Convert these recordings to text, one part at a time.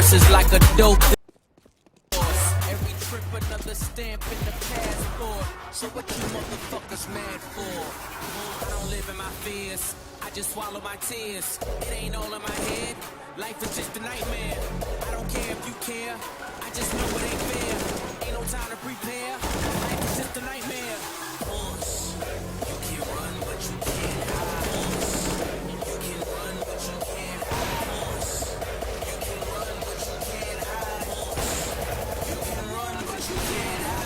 verses like a dope. Every trip another stamp in the passport. So what you motherfuckers mad for? I don't live in my fears, I just swallow my tears. It ain't all in my head, life is just a nightmare. I don't care if you care, I just know it ain't fair. Ain't no time to prepare, life is just a nightmare. You can run but you can't hide. You can run but you can't hide. You can run but you can't hide. You can run but you can't hide.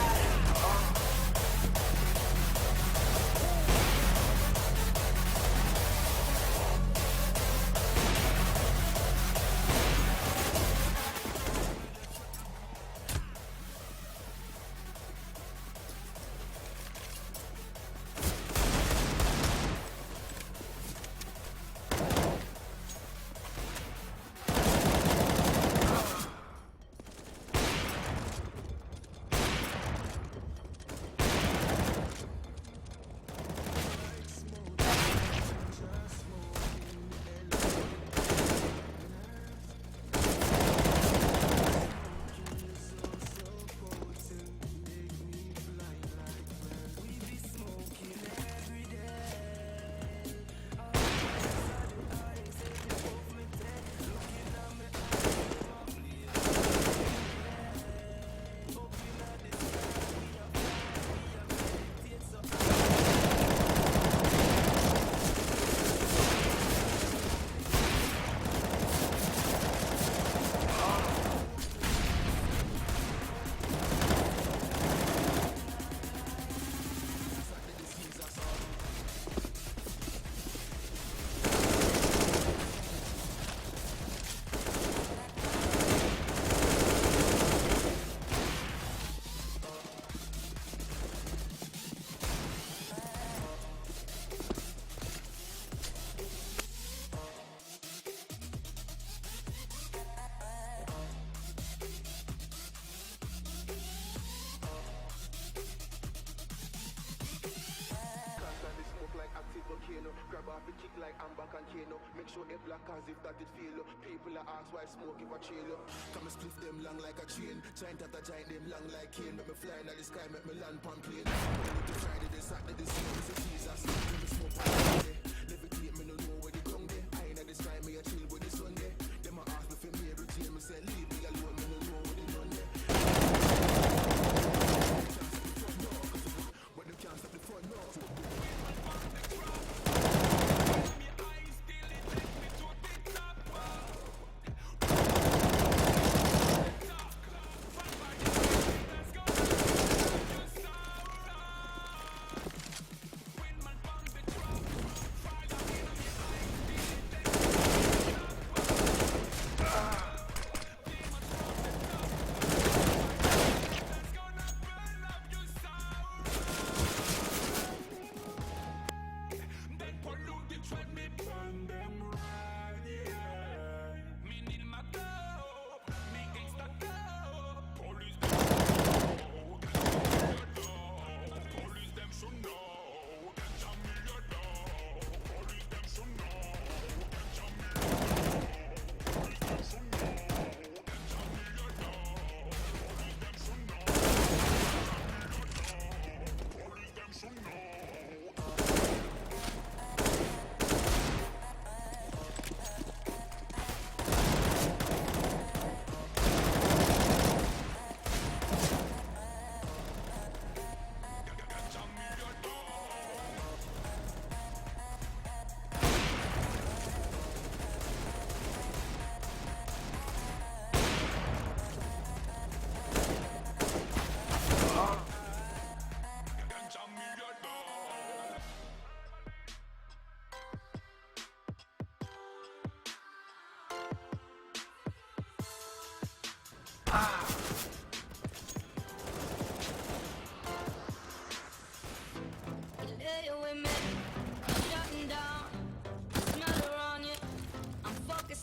Grab off the kick like I'm back on Kano. Make sure it black as if that it feel. People are ask why smoke if I chill. Come and split them long like a chain. Giant after giant them long like cane. Make me fly in the sky, make me land pump plane. Monday to Friday, this Saturday, this year is a Jesus. Let me smoke on Sunday. Levitate, me no know where the ground day. I in the sky, me a chill with the Sunday. Them a ask me for me every day. Me say leave me alone, me no know where the done day. But them can't stop the fun, no.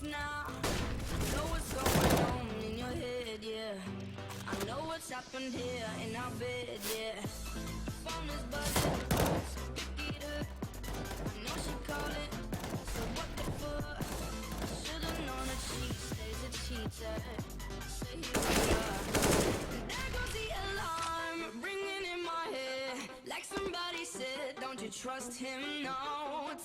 Now I know what's going on in your head, yeah. I know what's happened here in our bed, yeah. Phone is buzzing, so pick it up. I know she called it, so what the fuck? I should've known that she stays a cheater. So here we are. There goes the alarm, ringing in my head. Like somebody said, don't you trust him? No.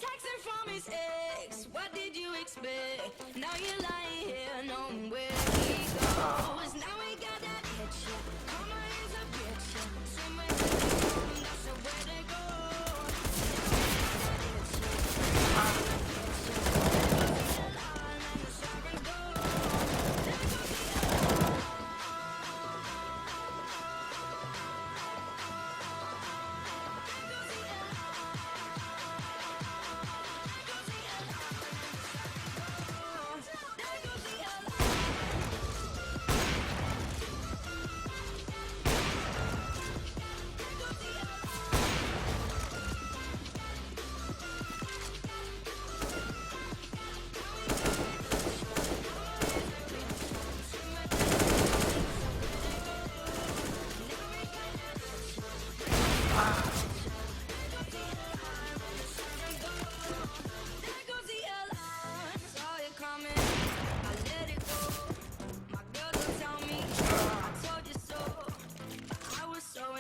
Texting from his ex, what did you expect? Now you're lying here, knowing where he goes. Now we got that picture. Karma is a picture. Somewhere to go, that's where they go.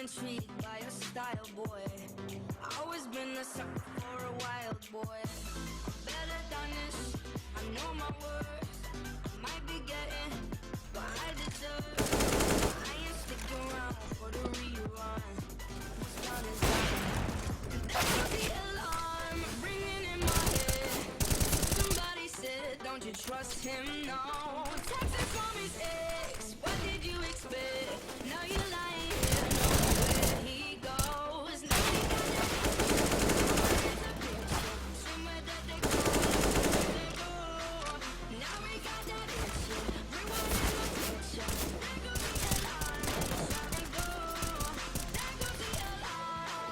Intrigued by your style, boy. Always been a sucker for a wild boy. Better than this, I know my worth. Might be getting what I deserve. I ain't sticking around for the rerun. What's done is done. That was the alarm ringing in my head. Somebody said, don't you trust him? No. Texting from his ex, what did you expect? Now you're lying here, know where he goes. Now we got that picture. Somewhere that they go, where they go. Now we got that picture. Rewind the picture. There goes the alarm, and the siren go. There goes the alarm. There goes the alarm.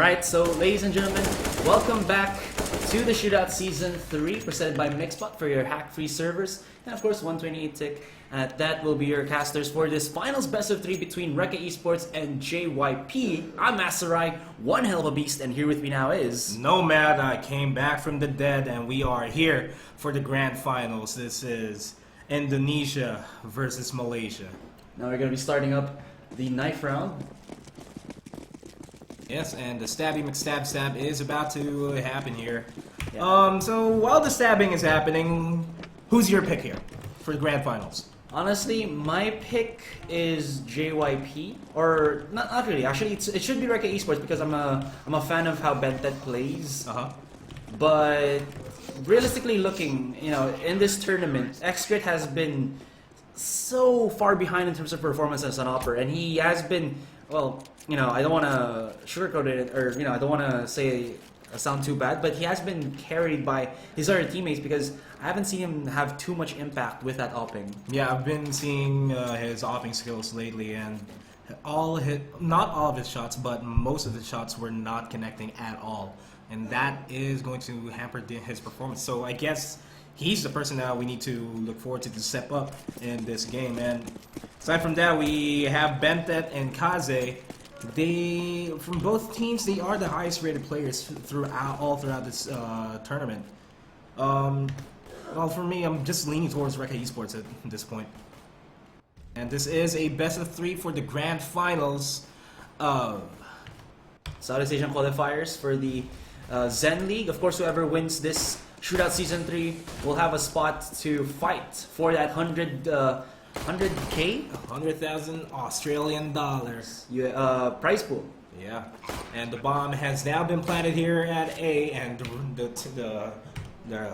Alright, so ladies and gentlemen, welcome back to the Shootout Season 3, presented by Mixbot for your hack-free servers, and of course 128 tick. That will be your casters for this finals best of 3 between Recca Esports and JYP. I'm Masarai, one hell of a beast, and here with me now is... Nomad. I came back from the dead, and we are here for the grand finals. This is Indonesia versus Malaysia. Now we're going to be starting up the knife round. Yes, and the stabby McStab is about to happen here. Yeah. So while the stabbing is happening, who's your pick here for the grand finals? Honestly, my pick is JYP, or not really. Actually, it should be Recca Esports because I'm a fan of how Bentet plays. But realistically looking, you know, in this tournament, Xcrit has been so far behind in terms of performance as an opper, and he has been, well, you know, I don't want to sugarcoat it, or, you know, I don't want to say sound too bad, but he has been carried by his other teammates because I haven't seen him have too much impact with that opping. Yeah, I've been seeing his opping skills lately, and not all of his shots, but most of the shots were not connecting at all, and that is going to hamper his performance. So I guess he's the person that we need to look forward to step up in this game. And aside from that, we have Bentet and Kaze. They, from both teams, they are the highest rated players all throughout this tournament. Well, for me, I'm just leaning towards Recca Esports at this point. And this is a best of 3 for the grand finals of Southeast Asian qualifiers for the Zen League. Of course, whoever wins this Shootout Season 3 will have a spot to fight for that 100K? 100,000 Australian dollars. Prize pool. Yeah. And the bomb has now been planted here at A, and the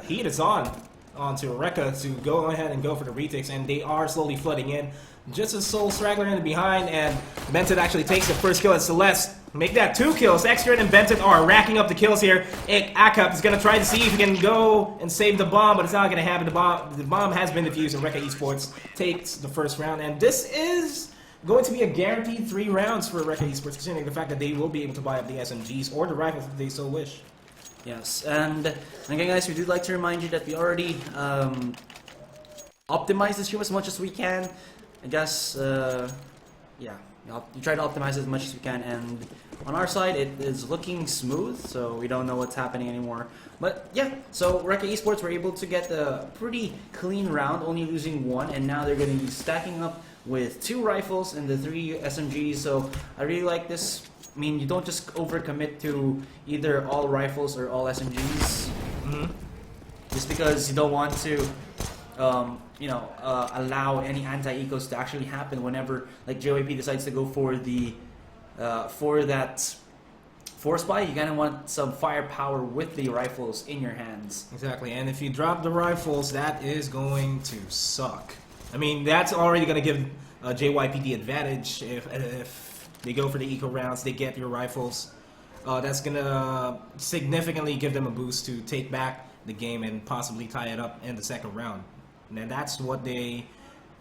heat is onto Recca to go ahead and go for the retakes, and they are slowly flooding in. Just a Soul Straggler in the behind, and Bentet actually takes the first kill at Celeste. Make that 2 kills. Xcrit and Bentet are racking up the kills here. Akup is going to try to see if he can go and save the bomb, but it's not going to happen. The bomb has been defused, and Recca Esports takes the first round. And this is going to be a guaranteed 3 rounds for Recca Esports, considering the fact that they will be able to buy up the SMGs or the rifles if they so wish. Yes, and again, guys, we do like to remind you that we already optimize the stream as much as we can. I guess, yeah, you try to optimize it as much as we can, and on our side, it is looking smooth, so we don't know what's happening anymore. But yeah, so Recca Esports were able to get a pretty clean round, only losing 1, and now they're going to be stacking up with 2 rifles and the 3 SMGs, so I really like this. I mean, you don't just overcommit to either all rifles or all SMGs, just because you don't want to, you know, allow any anti-ecos to actually happen whenever, like, JYP decides to go for the, for that force buy. You kind of want some firepower with the rifles in your hands. Exactly, and if you drop the rifles, that is going to suck. I mean, that's already going to give JYP the advantage if they go for the eco rounds, they get your rifles. That's going to significantly give them a boost to take back the game and possibly tie it up in the second round. And that's what they,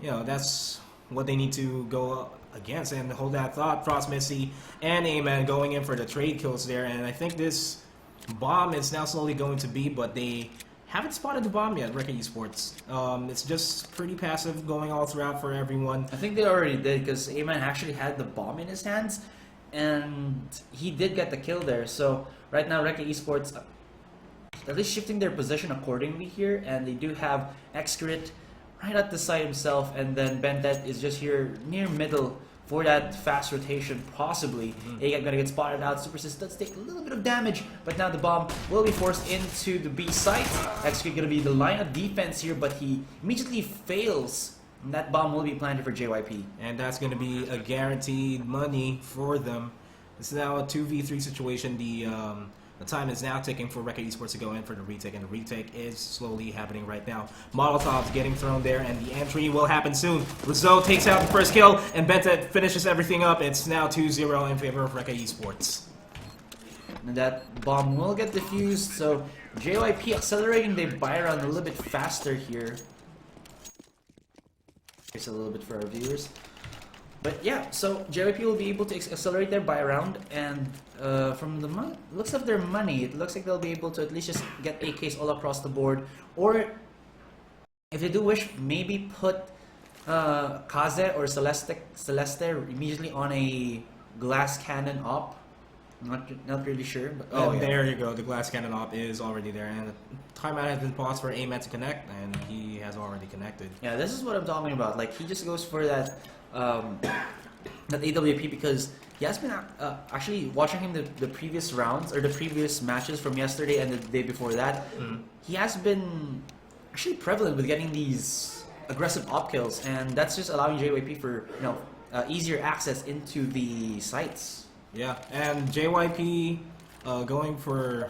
you know, that's what they need to go against. And hold that thought, Frost Missy and A-Man going in for the trade kills there. And I think this bomb is now slowly going to be, but they haven't spotted the bomb yet, Recca Esports. It's just pretty passive going all throughout for everyone. I think they already did, because A-Man actually had the bomb in his hands, and he did get the kill there. So right now, Recca Esports at least shifting their position accordingly here, and they do have Xcrit right at the side himself, and then Bentet is just here near middle for that fast rotation, possibly. A gonna get spotted out. Super Sis does take a little bit of damage, but now the bomb will be forced into the B site. Xcrit gonna be the line of defense here, but he immediately fails. And that bomb will be planted for JYP. And that's going to be a guaranteed money for them. It's now a 2v3 situation. The time is now ticking for Recca Esports to go in for the retake, and the retake is slowly happening right now. Molotov's getting thrown there, and the entry will happen soon. Rizzo takes out the first kill, and Bentet finishes everything up. It's now 2-0 in favor of Recca Esports. And that bomb will get defused, so JYP accelerating the buy round a little bit faster here. Here's a little bit for our viewers. But yeah, so JYP will be able to accelerate their buy round, and from the looks of their money, it looks like they'll be able to at least just get AKs all across the board, or if they do wish, maybe put Kaze or Celeste immediately on a glass cannon op. Not really sure, but There you go. The glass cannon op is already there, and the timeout has been paused for Amet to connect, and he has already connected. Yeah, this is what I'm talking about. Like, he just goes for that that AWP because he has been actually watching him the previous rounds or the previous matches from yesterday and the day before that. He has been actually prevalent with getting these aggressive op kills, and that's just allowing JYP for easier access into the sites. Yeah, and JYP going for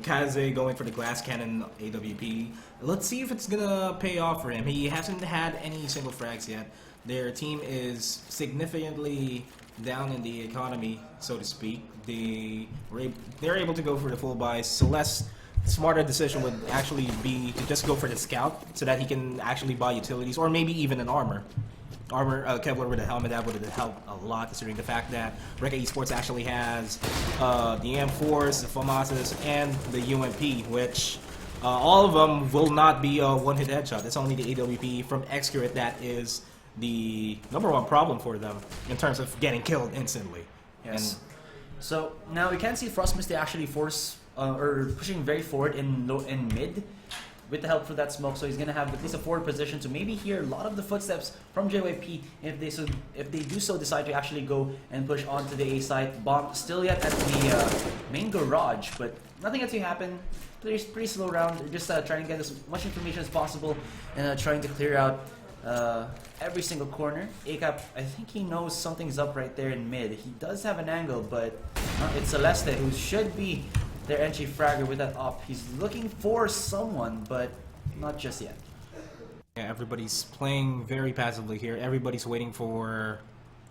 Kaze going for the glass cannon AWP. Let's see if it's gonna pay off for him. He hasn't had any single frags yet. Their team is significantly down in the economy, so to speak. They're able to go for the full buy. Celeste's smarter decision would actually be to just go for the scout so that he can actually buy utilities or maybe even an armor. Kevlar with a helmet, that would have helped a lot considering the fact that Recca Esports actually has the M4s, the FAMASas, and the UMP, which all of them will not be a one-hit headshot. It's only the AWP from Excurate that is the #1 problem for them in terms of getting killed instantly. Yes. So now we can see Frost Misty actually force or pushing very forward in mid with the help for that smoke, so he's gonna have at least a forward position to maybe hear a lot of the footsteps from JYP if they do so decide to actually go and push onto the A site. Bomb still yet at the main garage, but nothing yet to happen. Pretty slow round. They're just trying to get as much information as possible and trying to clear out every single corner. ACAP, I think he knows something's up right there in mid. He does have an angle, but it's Celeste who should be their entry fragger with that op. He's looking for someone, but not just yet. Yeah, everybody's playing very passively here. Everybody's waiting for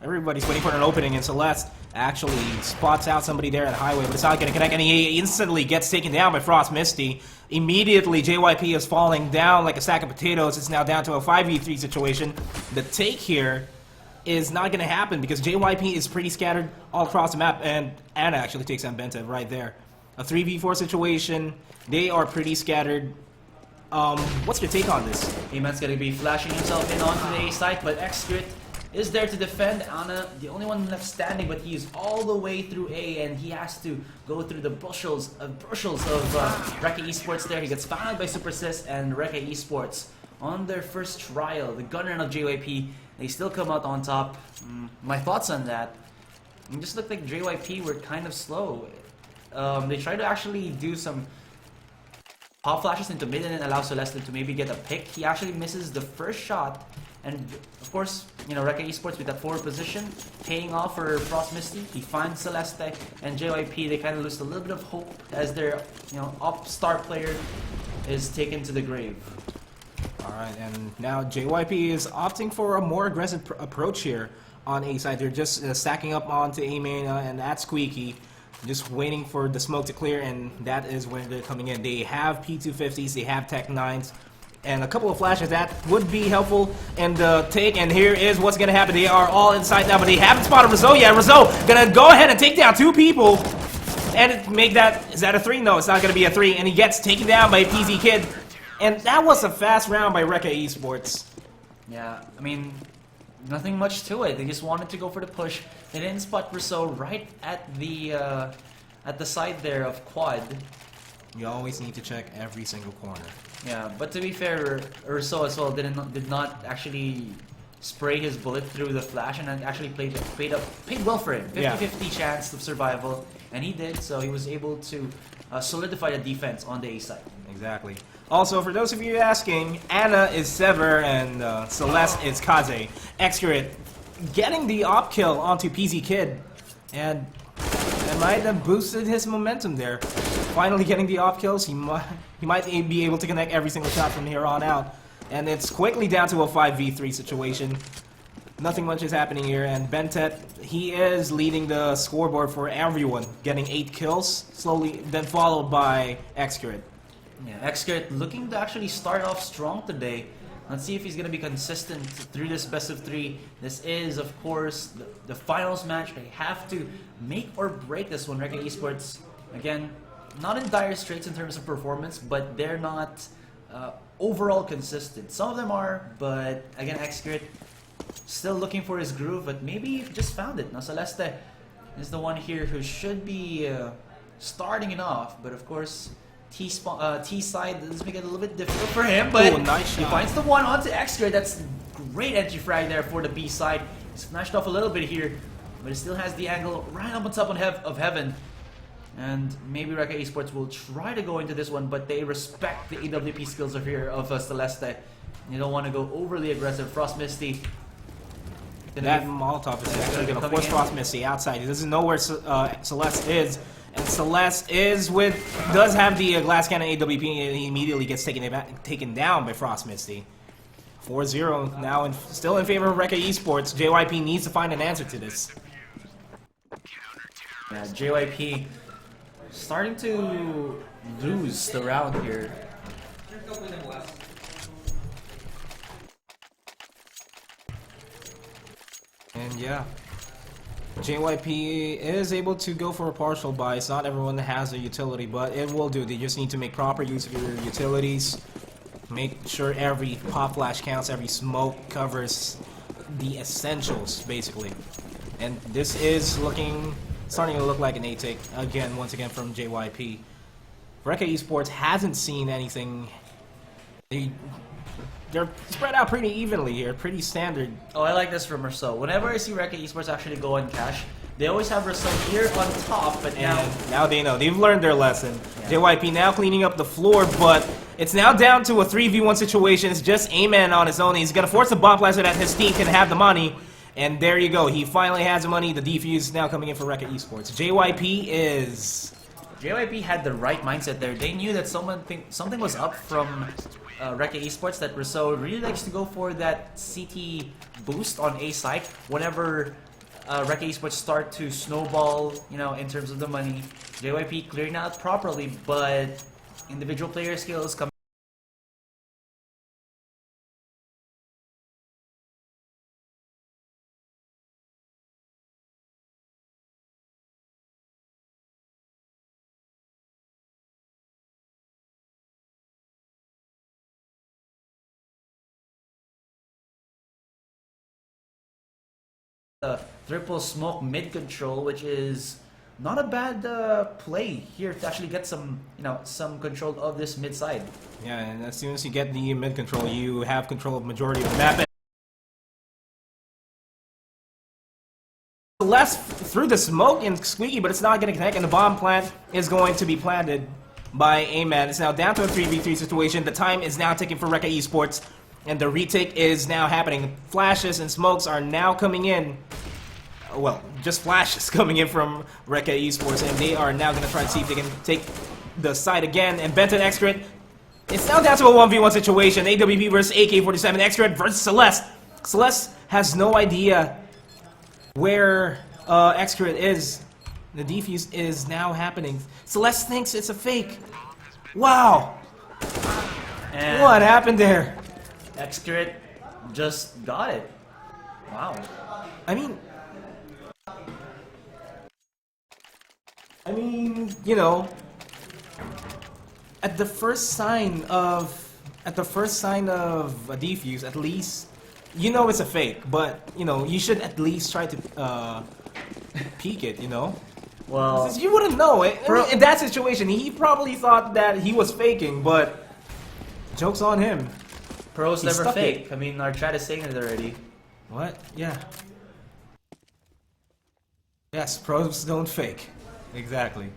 an opening, and Celeste actually spots out somebody there at highway, but it's not going to connect, and he instantly gets taken down by Frost Misty. Immediately, JYP is falling down like a sack of potatoes. It's now down to a 5v3 situation. The take here is not going to happen because JYP is pretty scattered all across the map, and Anna actually takes on Bentev right there. A 3v4 situation. They are pretty scattered. What's your take on this? Aman's gonna be flashing himself in onto the A site, but Excrit is there to defend Anna, the only one left standing, but he is all the way through A, and he has to go through the bushels of Recca Esports there. He gets found out by Supersys and Recca Esports on their first trial. The gun run of JYP, they still come out on top. My thoughts on that, it just looked like JYP were kind of slow. They try to actually do some pop flashes into mid and allow Celeste to maybe get a pick. He actually misses the first shot, and of course, Recca Esports with that forward position paying off for Frost Misty. He finds Celeste, and JYP, they kind of lose a little bit of hope as their up star player is taken to the grave. Alright, and now JYP is opting for a more aggressive approach here on A side. They're just stacking up onto A main and at Squeaky. Just waiting for the smoke to clear, and that is when they're coming in. They have P250s, they have Tech 9s, and a couple of flashes that would be helpful in the take, and here is what's going to happen. They are all inside now, but they haven't spotted Rizzo yet. Rizzo going to go ahead and take down 2 people, and make that, is that a 3? No, it's not going to be a 3, and he gets taken down by PZ Kid, and that was a fast round by Recca Esports. Yeah, I mean, nothing much to it. They just wanted to go for the push. They didn't spot Rousseau right at the side there of quad. You always need to check every single corner. Yeah, but to be fair, Rousseau as well did not actually spray his bullet through the flash, and actually paid well for him. 50-50 chance of survival, and he did. So he was able to solidify the defense on the A side. Exactly. Also, for those of you asking, Anna is Sever and Celeste is Kaze. Excurate getting the op kill onto PZ Kid, and that might have boosted his momentum there. Finally getting the op kills, he might be able to connect every single shot from here on out. And it's quickly down to a 5v3 situation. Nothing much is happening here, and Bentet, he is leading the scoreboard for everyone, getting 8 kills, slowly, then followed by Excurate. Yeah, Excurate looking to actually start off strong today. Let's see if he's going to be consistent through this best of 3. This is, of course, the finals match. They have to make or break this one. Recca Esports, again, not in dire straits in terms of performance, but they're not overall consistent. Some of them are, but again, Xcrit still looking for his groove, but maybe he just found it. Now, Celeste is the one here who should be starting it off, but of course, T side does make it a little bit difficult for him, but nice he shot. finds the one onto Xcrit. That's great entry frag there for the B side. He's smashed off a little bit here, but he still has the angle right up on top of heaven. And maybe Recca Esports will try to go into this one, but they respect the AWP skills of Celeste. You don't want to go overly aggressive. Frost Misty. That Molotov is actually going to force Frost Misty outside. He doesn't know where Celeste is. And Celeste does have the glass cannon AWP, and he immediately gets taken down by Frost Misty. 4-0 now, and still in favor of Recca Esports. JYP needs to find an answer to this. Yeah, JYP starting to lose the round here. And yeah, JYP is able to go for a partial buy. It's not everyone that has a utility, but it will do. They just need to make proper use of your utilities. Make sure every pop flash counts, every smoke covers the essentials, basically. And this is starting to look like an A-take, once again from JYP. Recca Esports hasn't seen anything. They're spread out pretty evenly here, pretty standard. Oh, I like this from Rousseau. Whenever I see Recca Esports actually go on cash, they always have Rousseau here on top, but now they know. They've learned their lesson. Yeah. JYP now cleaning up the floor, but it's now down to a 3v1 situation. It's just A-Man on his own. He's going to force the bomb blaster that his team can have the money. And there you go. He finally has the money. The defuse now coming in for Recca Esports. JYP had the right mindset there. They knew that something was up from Recca Esports, that Rousseau really likes to go for that CT boost on A side whenever Recca Esports start to snowball, in terms of the money. JYP clearing out properly, but individual player skills come. Triple smoke mid control, which is not a bad play here to actually get some control of this mid side. Yeah, and as soon as you get the mid control, you have control of majority of the map. Less through the smoke and Squeaky, but it's not going to connect, and the bomb plant is going to be planted by A-Man. It's now down to a 3v3 situation. The time is now ticking for Recca Esports. And the retake is now happening. Flashes and smokes are now coming in. Well, just flashes coming in from Recca Esports, and they are now going to try to see if they can take the side again. And Benton Xcrit, it's now down to a 1v1 situation. AWP versus AK-47. Xcrit versus Celeste. Celeste has no idea where Xcrit is. The defuse is now happening. Celeste thinks it's a fake. Wow. And what happened there? Xcrit just got it. Wow. I mean, at the first sign of a defuse, at least it's a fake. But you should at least try to peek it. Well, you wouldn't know it. In that situation, he probably thought that he was faking, but joke's on him. Pros never fake. I mean, our chat is saying it already. What? Yeah. Yes, pros don't fake. Exactly.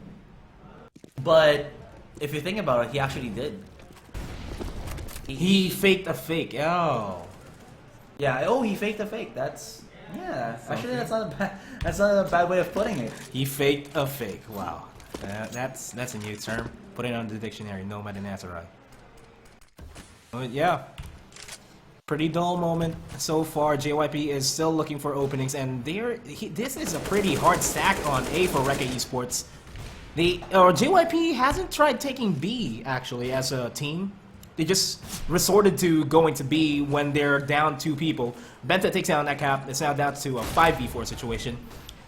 But if you think about it, he actually did. He faked a fake. Oh. Yeah. Oh, he faked a fake. Actually, that's not a bad way of putting it. He faked a fake. Wow. That's a new term. Put it on the dictionary. No Natsurai. But yeah. Pretty dull moment so far. JYP is still looking for openings, and this is a pretty hard stack on A for Recca Esports. JYP hasn't tried taking B actually as a team. they just resorted to going to B when they're down 2 people. Benta takes down that cap. It's now down to a 5v4 situation.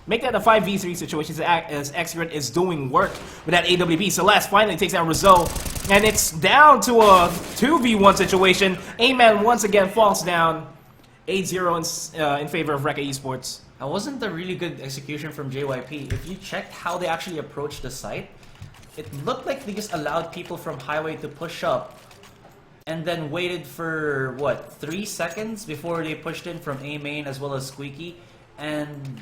Make that a 5v3 situation as Excret is doing work with that AWP. Celeste finally takes down Rizzo, and it's down to a 2v1 situation. A-Man once again falls down 8-0 in favor of Recca Esports. That wasn't a really good execution from JYP. If you checked how they actually approached the site, it looked like they just allowed people from Highway to push up and then waited for, what, 3 seconds before they pushed in from A-Main as well as Squeaky. And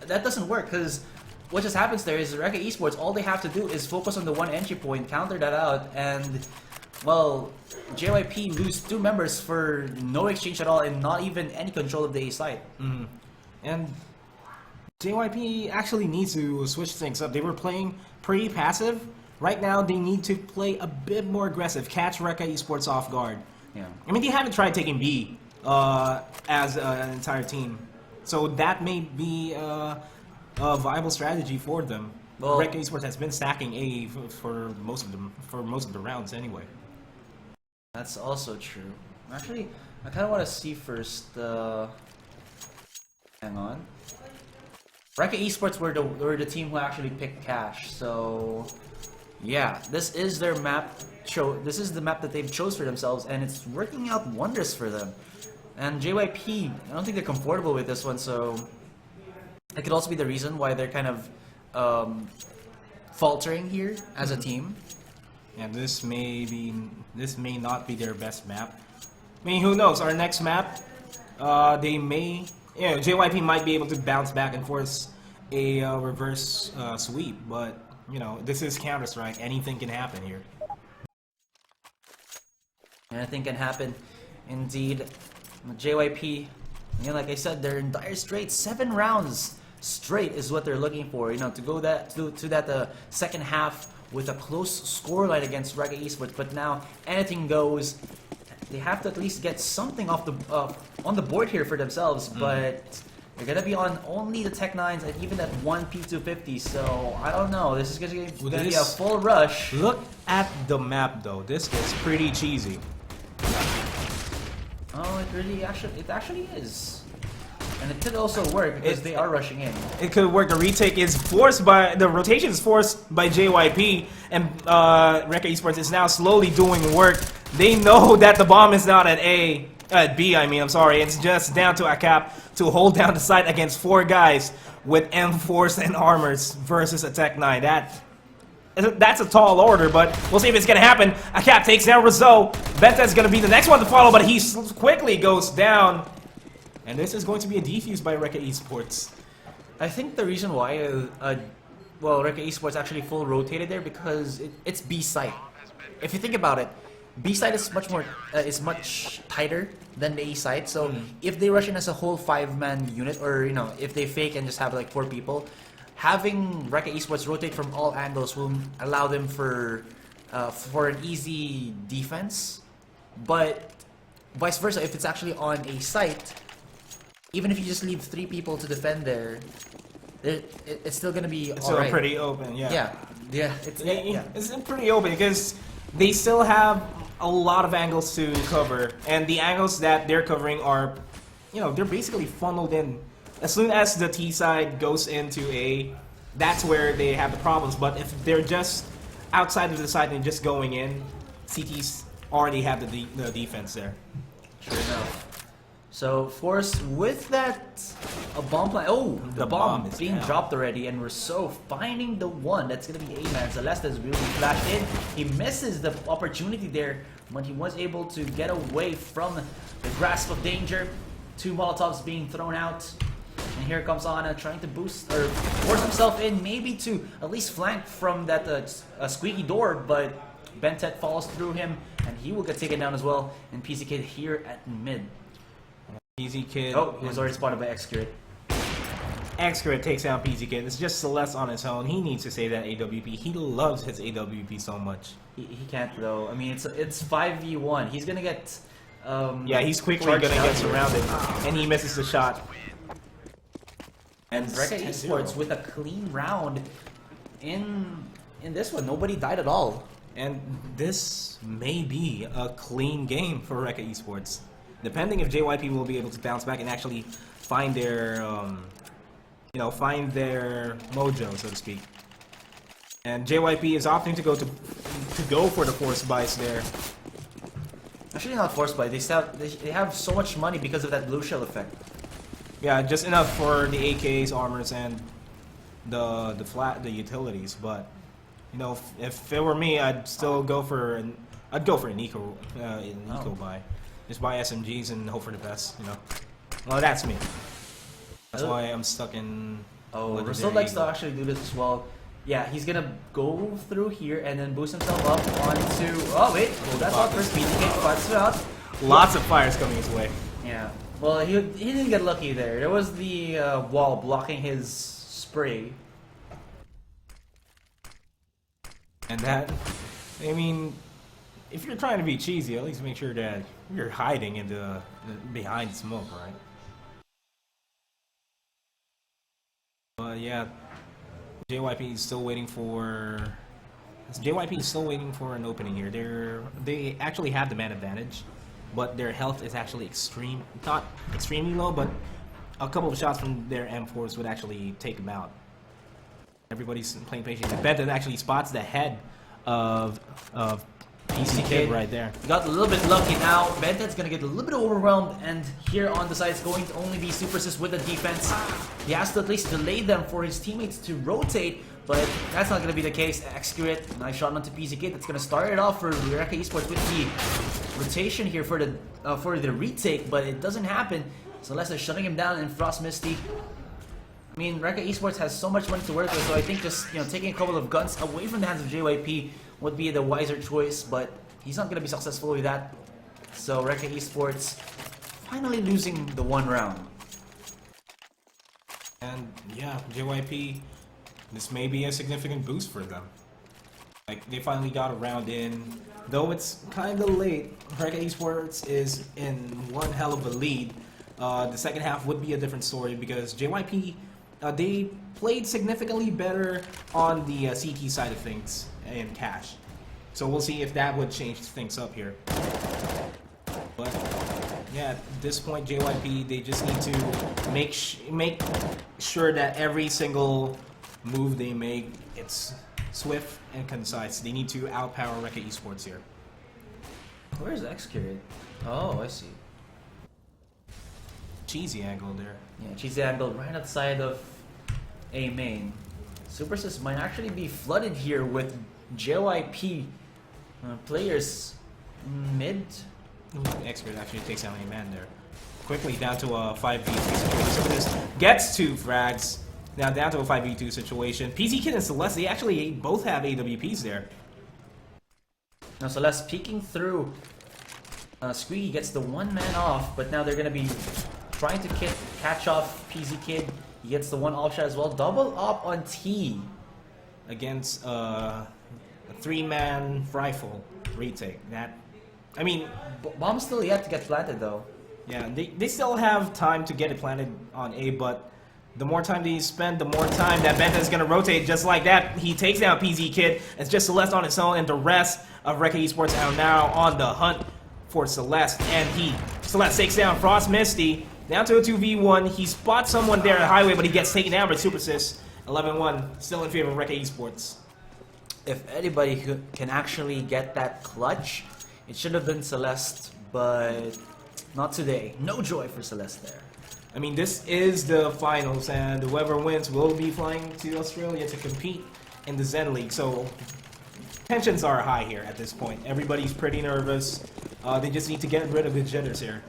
that doesn't work, because what just happens there is Recca Esports, all they have to do is focus on the one entry point, counter that out, and, well, JYP lose 2 members for no exchange at all and not even any control of the A site. And JYP actually needs to switch things up. They were playing pretty passive. Right now, they need to play a bit more aggressive, catch Recca Esports off guard. Yeah. I mean, they haven't tried taking B as an entire team. So that may be a viable strategy for them. Well, Recca Esports has been stacking A for most of the rounds anyway. That's also true. Actually, I kind of want to see first. Hang on. Recca Esports were the team who actually picked Cash. So yeah, this is their map. This is the map that they've chose for themselves, and it's working out wonders for them. And JYP, I don't think they're comfortable with this one, so it could also be the reason why they're kind of faltering here as a team. And this may not be their best map. I mean, who knows? Our next map, they may, JYP might be able to bounce back and force a reverse sweep, but this is Counter-Strike. Anything can happen here. Anything can happen, indeed. JYP, again, like I said, they're in dire straits. 7 rounds straight is what they're looking for. To go to that second half with a close scoreline against Recca Esports. But now anything goes. They have to at least get something off the on the board here for themselves. But they're gonna be on only the Tech-9s and even that 1 P250. So I don't know. This is gonna be a full rush. Look at the map though. This is pretty cheesy. Oh, it actually is. And it could also work because they are rushing in. It could work. The retake is forced by the rotation is forced by JYP, and Recca Esports is now slowly doing work. They know that the bomb is not at B. I mean, I'm sorry. It's just down to a cap to hold down the site against 4 guys with M4s and armors versus a Tech-9. That's a tall order, but we'll see if it's gonna happen. A cap takes down Rizzo. Benta's gonna be the next one to follow, but he quickly goes down. And this is going to be a defuse by Recca Esports. I think the reason why, Recca Esports actually full rotated there because it's B site. If you think about it, B site is much tighter than the A site. So if they rush in as a whole 5-man unit, or if they fake and just have like 4 people, having Recca Esports rotate from all angles will allow them for an easy defense. But vice versa, if it's actually on a site, even if you just leave 3 people to defend there, it's still gonna be It's still pretty open, yeah. Yeah. It's pretty open because they still have a lot of angles to cover, and the angles that they're covering are, they're basically funneled in. As soon as the T side goes into A, that's where they have the problems. But if they're just outside of the side and just going in, CTs already have the defense there. Sure enough. So, of course, with that, a bomb plan. Oh, the bomb is being dropped already, and we're so finding the one. That's gonna be A-Man. Celeste is really flashed in. He misses the opportunity there, but he was able to get away from the grasp of danger. 2 Molotovs being thrown out. And here comes Ana trying to boost or force himself in, maybe to at least flank from that squeaky door, but Bentet falls through him, and he will get taken down as well. And PC Kid here at mid. PZ Kid. Oh, he was already spotted by Excret. Excret takes down PZ Kid. It's just Celeste on his own. He needs to save that AWP. He loves his AWP so much. He can't though. I mean, it's 5v1. He's gonna get. Yeah, he's quickly gonna get surrounded, and he misses the shot. And Recca Esports with a clean round in this one. Nobody died at all. And this may be a clean game for Recca Esports, depending if JYP will be able to bounce back and actually find their, find their mojo, so to speak. And JYP is opting to go for the force buys there. Actually, not forced buy. They have so much money because of that blue shell effect. Yeah, just enough for the AKs, armors, and the utilities. But you know, if it were me, I'd still go for an eco buy. Just buy SMGs and hope for the best. You know, well, that's me. That's why I'm stuck in. Oh, Russell likes to actually do this as well. Yeah, he's gonna go through here and then boost himself up onto. Oh wait, well, that's not first speed. He cuts it out. Lots of fires coming his way. Yeah. Well, he didn't get lucky there. There was the wall blocking his spray. And that, I mean, if you're trying to be cheesy, at least make sure that you're hiding in behind smoke, right? But yeah, JYP is still waiting for an opening here. They actually have the man advantage, but their health is actually not extremely low, but a couple of shots from their M4s would actually take them out. Everybody's playing patiently. Benton actually spots the head of PC Kid right there. Got a little bit lucky now. Benton's gonna get a little bit overwhelmed, and here on the side it's going to only be Super Sis with the defense. He has to at least delay them for his teammates to rotate, but that's not gonna be the case. Accurate, nice shot onto PC Kid. That's gonna start it off for Recca Esports with the rotation here for the retake, but it doesn't happen. Celeste is shutting him down, and Frost Misty. I mean, Recca Esports has so much money to work with, so I think just taking a couple of guns away from the hands of JYP would be the wiser choice, but he's not going to be successful with that. So Recca Esports finally losing the one round. And yeah, JYP, this may be a significant boost for them. Like, they finally got a round in. Though it's kind of late, Recca Esports is in one hell of a lead. The second half would be a different story because JYP, they played significantly better on the CT side of things in Cash. So we'll see if that would change things up here. But yeah, at this point, JYP, they just need to make sure that every single move they make, it's swift and concise. They need to outpower Recca Esports here. Where's X-Cured? Oh, I see. Cheesy angle there. Yeah, cheesy angle right outside of A main. Super Sis might actually be flooded here with JYP players mid. Expert actually takes down a man there. Quickly down to a 5v2 situation. Super Sis gets 2 frags. Now down to a 5v2 situation. PC Kid and Celeste, they actually both have AWPs there. Now Celeste peeking through. Squeaky gets the one man off, but now they're going to be trying to catch off PC Kid. He gets the one off shot as well. Double up on T. Against a 3-man rifle retake. That, I mean, Bomb's still yet to get planted though. Yeah, they still have time to get it planted on A, but the more time they spend, the more time that Benton is going to rotate just like that. He takes down PZ Kid. It's just Celeste on its own, and the rest of Recca Esports are now on the hunt for Celeste. And Celeste takes down Frost Misty. Down to a 2v1. He spots someone there at Highway, but he gets taken down by Super Sis. 11-1, still in favor of Recca Esports. If anybody can actually get that clutch, it should have been Celeste, but not today. No joy for Celeste there. I mean, this is the finals, and whoever wins will be flying to Australia to compete in the Zen League. So tensions are high here at this point. Everybody's pretty nervous. They just need to get rid of the jitters here.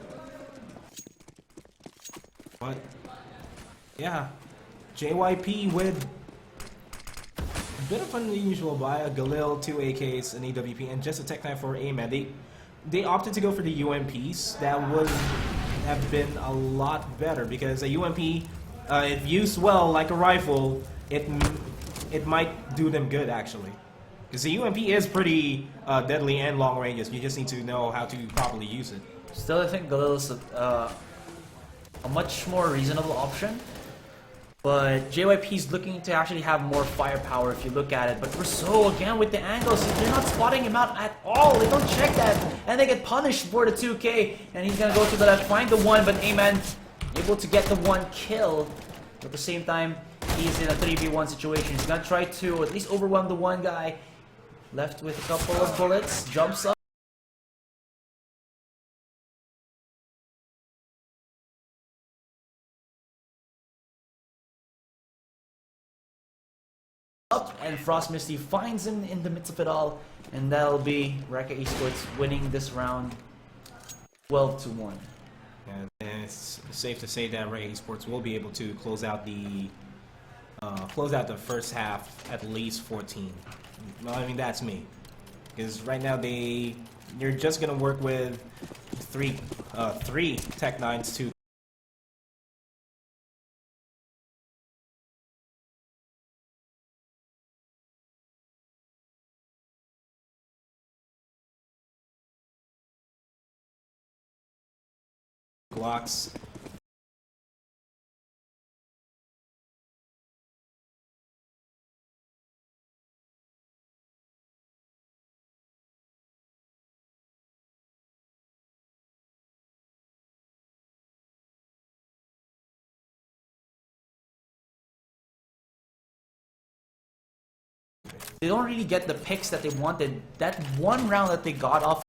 But yeah, JYP with a bit of an unusual buy, a Galil, 2 AKs, an AWP, and just a Tech 9 for A-Man. They opted to go for the UMPs. That would have been a lot better because a UMP, if used well like a rifle, it might do them good actually. Because the UMP is pretty deadly and long ranges. You just need to know how to properly use it. Still, I think Galil is a much more reasonable option. But JYP's looking to actually have more firepower if you look at it. But Rousseau again with the angles, they're not spotting him out at all. They don't check that, and they get punished for the 2K. And he's gonna go to the left, find the one, but A-Man able to get the one kill. At the same time, he's in a 3v1 situation. He's gonna try to at least overwhelm the one guy. Left with a couple of bullets, jumps up. And Frost Misty finds him in the midst of it all, and that'll be Recca Esports winning this round 12-1. And it's safe to say that Recca Esports will be able to close out the first half at least 14. Well, I mean, that's me, because right now they're just gonna work with three Tech 9s to blocks. They don't really get the picks that they wanted. That one round that they got off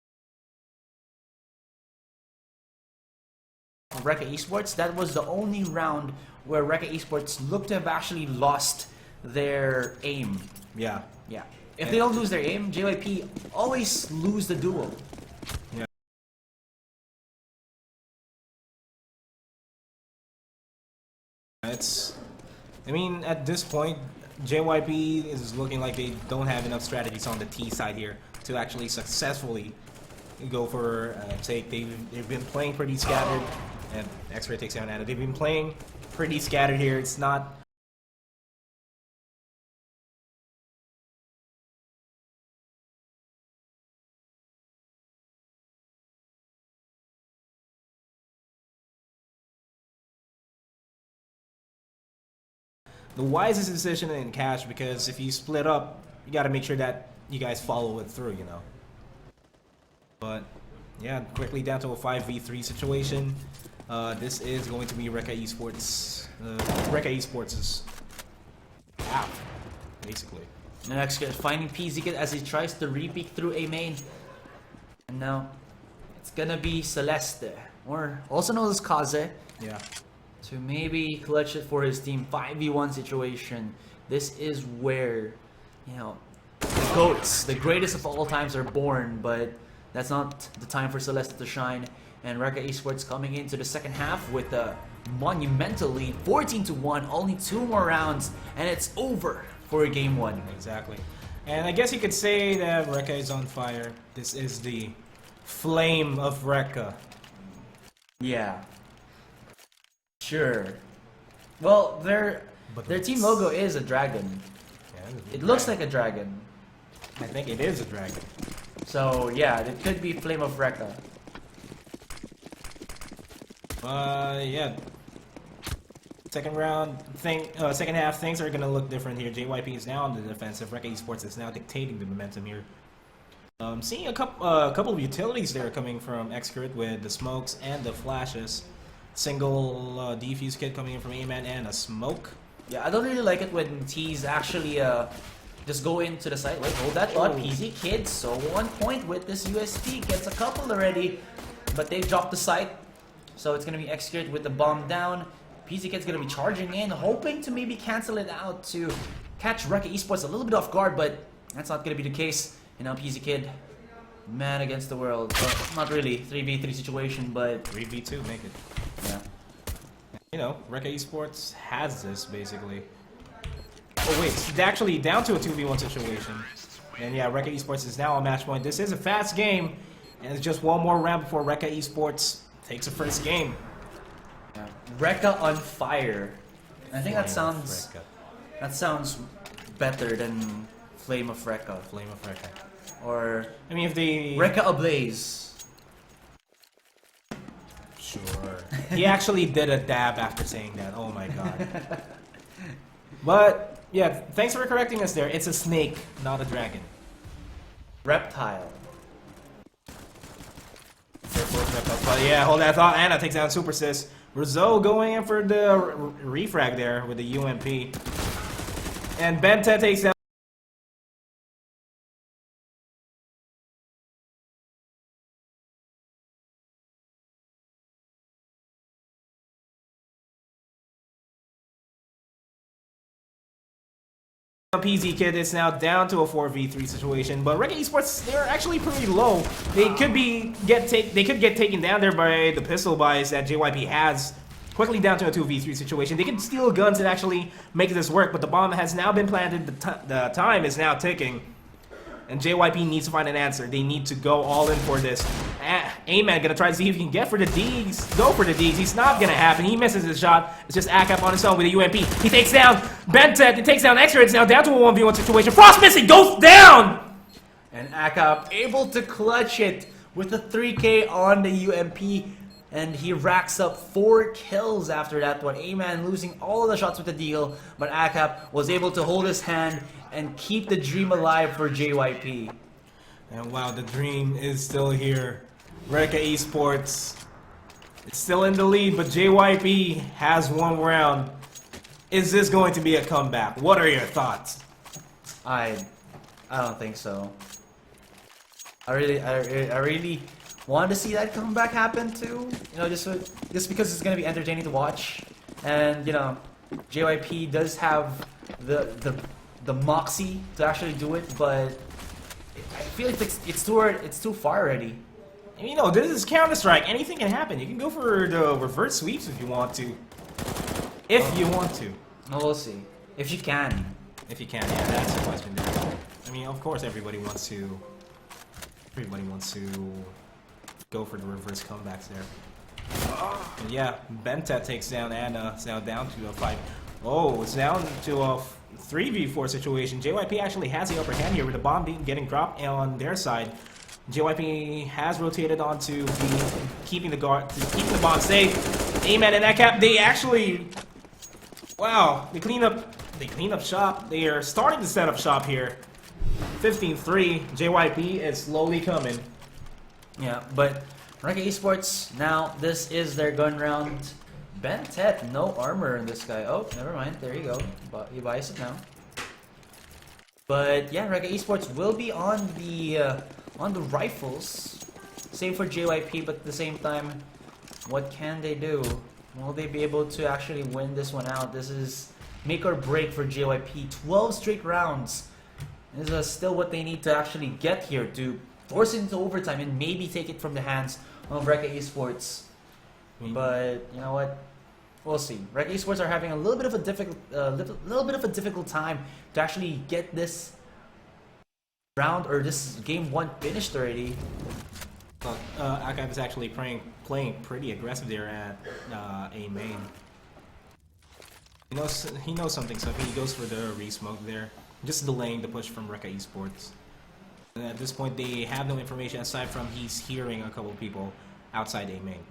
Recca Esports, that was the only round where Recca Esports looked to have actually lost their aim. Yeah. Yeah. If they don't lose their aim, JYP always lose the duel. Yeah. I mean, at this point, JYP is looking like they don't have enough strategies on the T side here to actually successfully go for a take. They've been playing pretty scattered, and X-Ray takes down Anna. They've been playing pretty scattered here. It's not. The wisest decision in cash, because if you split up, you got to make sure that you guys follow it through, you know. But yeah, quickly down to a 5v3 situation. This is going to be Recca Esports. Recca Esports' half, basically. Next, finding PZ as he tries to re-peek through a main. And now, it's gonna be Celeste, or also known as Kaze. Yeah. To maybe clutch it for his team. 5v1 situation. This is where, you know, the GOATs, the greatest of all times, are born, but that's not the time for Celeste to shine. And Recca Esports coming into the second half with a monumental lead, 14-1, only 2 more rounds, and it's over for game 1. Exactly. And I guess you could say that Recca is on fire. This is the flame of Recca. Yeah. Sure. Well, their team logo is a dragon. Yeah, It looks like a dragon. I think it is a dragon. So yeah, it could be Flame of Recca. Yeah. Second half, things are gonna look different here. JYP is now on the defensive. Recca Esports is now dictating the momentum here. Seeing a couple of utilities there coming from Excurrent with the smokes and the flashes. Single defuse kit coming in from A-Man and a smoke. Yeah, I don't really like it when T's actually just go into the site. Wait, hold that thought, PZ Kid. So 1 point with this USP, gets a couple already, but they've dropped the site. So it's gonna be Excurrent with the bomb down. PZ Kid's gonna be charging in, hoping to maybe cancel it out to catch Recca Esports a little bit off guard, but that's not gonna be the case. And now PZ Kid, man against the world. Well, not really 3v3 situation, but 3v2, make it. yeah. You know, Recca Esports has this basically. Oh wait, it's actually down to a 2v1 situation. And yeah, Recca Esports is now on match point. This is a fast game, and it's just one more round before Recca Esports takes the first game. Yeah. Recca on fire. I think that Flame of sounds Recca. better than Flame of Recca. Flame of Recca. Or I mean, if they... Recca Ablaze. Sure. He actually did a dab after saying that. Oh my god. But yeah, thanks for correcting us there. It's a snake, not a dragon. Reptile. But yeah, hold that thought. Anna takes down Super Sis. Rizzo going in for the refrag there with the UMP. And Benta takes down PZ Kid. It's now down to a 4v3 situation, but Recca Esports, they're actually pretty low. They could get taken down there by the pistol buys that JYP has. Quickly down to a 2v3 situation. They can steal guns and actually make this work, but the bomb has now been planted. The time is now ticking, and JYP needs to find an answer. They need to go all in for this. A-Man gonna try to see if he can get for the Ds. Go for the Ds. He's not gonna happen. He misses his shot. It's just Akap on his own with a UMP. He takes down Bentet. He takes down Extra. It's now down to a 1v1 situation. Frost missing goes down! And Akap able to clutch it with a 3K on the UMP. And he racks up 4 kills after that one. A-Man losing all of the shots with the deal. But Akap was able to hold his hand and keep the dream alive for JYP. And wow, the dream is still here. Recca Esports, it's still in the lead, but JYP has one round. Is this going to be a comeback? What are your thoughts? I don't think so. I really want to see that comeback happen too. You know, just because it's gonna be entertaining to watch, and you know, JYP does have the moxie to actually do it, but I feel like it's too far already. And you know, this is Counter-Strike. Anything can happen. You can go for the reverse sweeps if you want to. If you want to. No, we'll see. If you can. If you can, yeah, that's the question there. I mean, of course, everybody wants to go for the reverse comebacks there. And yeah, Bentet takes down Anna. It's now down to a 5. Oh, it's down to a 3v4 situation. JYP actually has the upper hand here with the bomb getting dropped on their side. JYP has rotated onto keeping the bomb safe. A-Man and Akap, they actually, wow, they clean up shop. They are starting to set up shop here. 15-3. JYP is slowly coming. Yeah, but Recca Esports, now this is their gun round. Bentet, no armor in this guy. Oh, never mind. There you go. He buys it now. But yeah, Recca Esports will be on the rifles. Same for JYP, but at the same time, what can they do? Will they be able to actually win this one out? This is make or break for JYP. 12 straight rounds. This is still what they need to actually get here to force it into overtime and maybe take it from the hands of Recca Esports. But you know what? We'll see. Recca Esports are having a little bit of a difficult time to actually get this round or this game 1 finished already. Akab is actually playing pretty aggressive there at A main. He knows something, so he goes for the re-smoke there, just delaying the push from Recca Esports. And at this point, they have no information aside from he's hearing a couple people outside A main.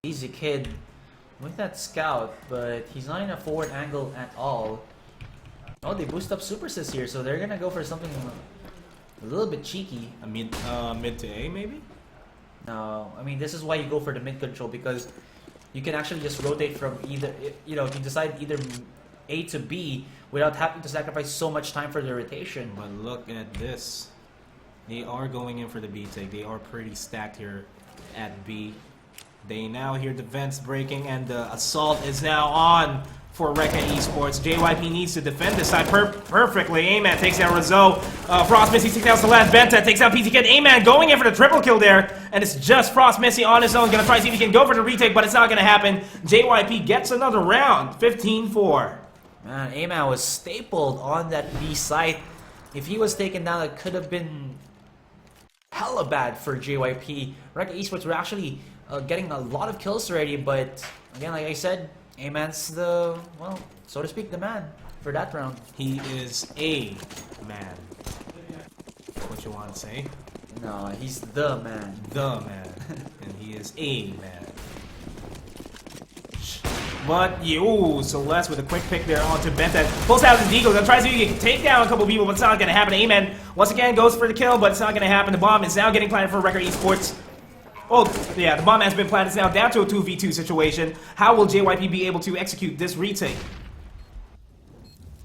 Easy kid with that scout, but he's not in a forward angle at all. Oh, they boost up Super Sis here, so they're gonna go for something a little bit cheeky. A mid to A maybe? No, I mean this is why you go for the mid control, because you can actually just rotate from either, you know, you decide either A to B without having to sacrifice so much time for the rotation. But look at this. They are going in for the B take. They are pretty stacked here at B. They now hear the vents breaking and the assault is now on for Recca Esports. JYP needs to defend this side perfectly. A-Man takes down Rizzo. Frost Missy takes down Celeste. Benta takes down PZ Kid. A-Man going in for the triple kill there. And it's just Frost Missy on his own. Gonna try to see if he can go for the retake, but it's not gonna happen. JYP gets another round. 15-4. Man, A-Man was stapled on that B site. If he was taken down, it could have been hella bad for JYP. Recca Esports were actually getting a lot of kills already, but again, like I said, A-Man's the, well, so to speak, the man for that round. He is a man. What you want to say? No, he's the man. The man. And he is a man. But, ooh, Celeste with a quick pick there onto Benta. Pulls out his Deagle, tries to take down a couple people, but it's not going to happen. Amen once again goes for the kill, but it's not going to happen. The bomb is now getting planted for Recca Esports. Oh, yeah, the bomb has been planted. It's now down to a 2v2 situation. How will JYP be able to execute this retake?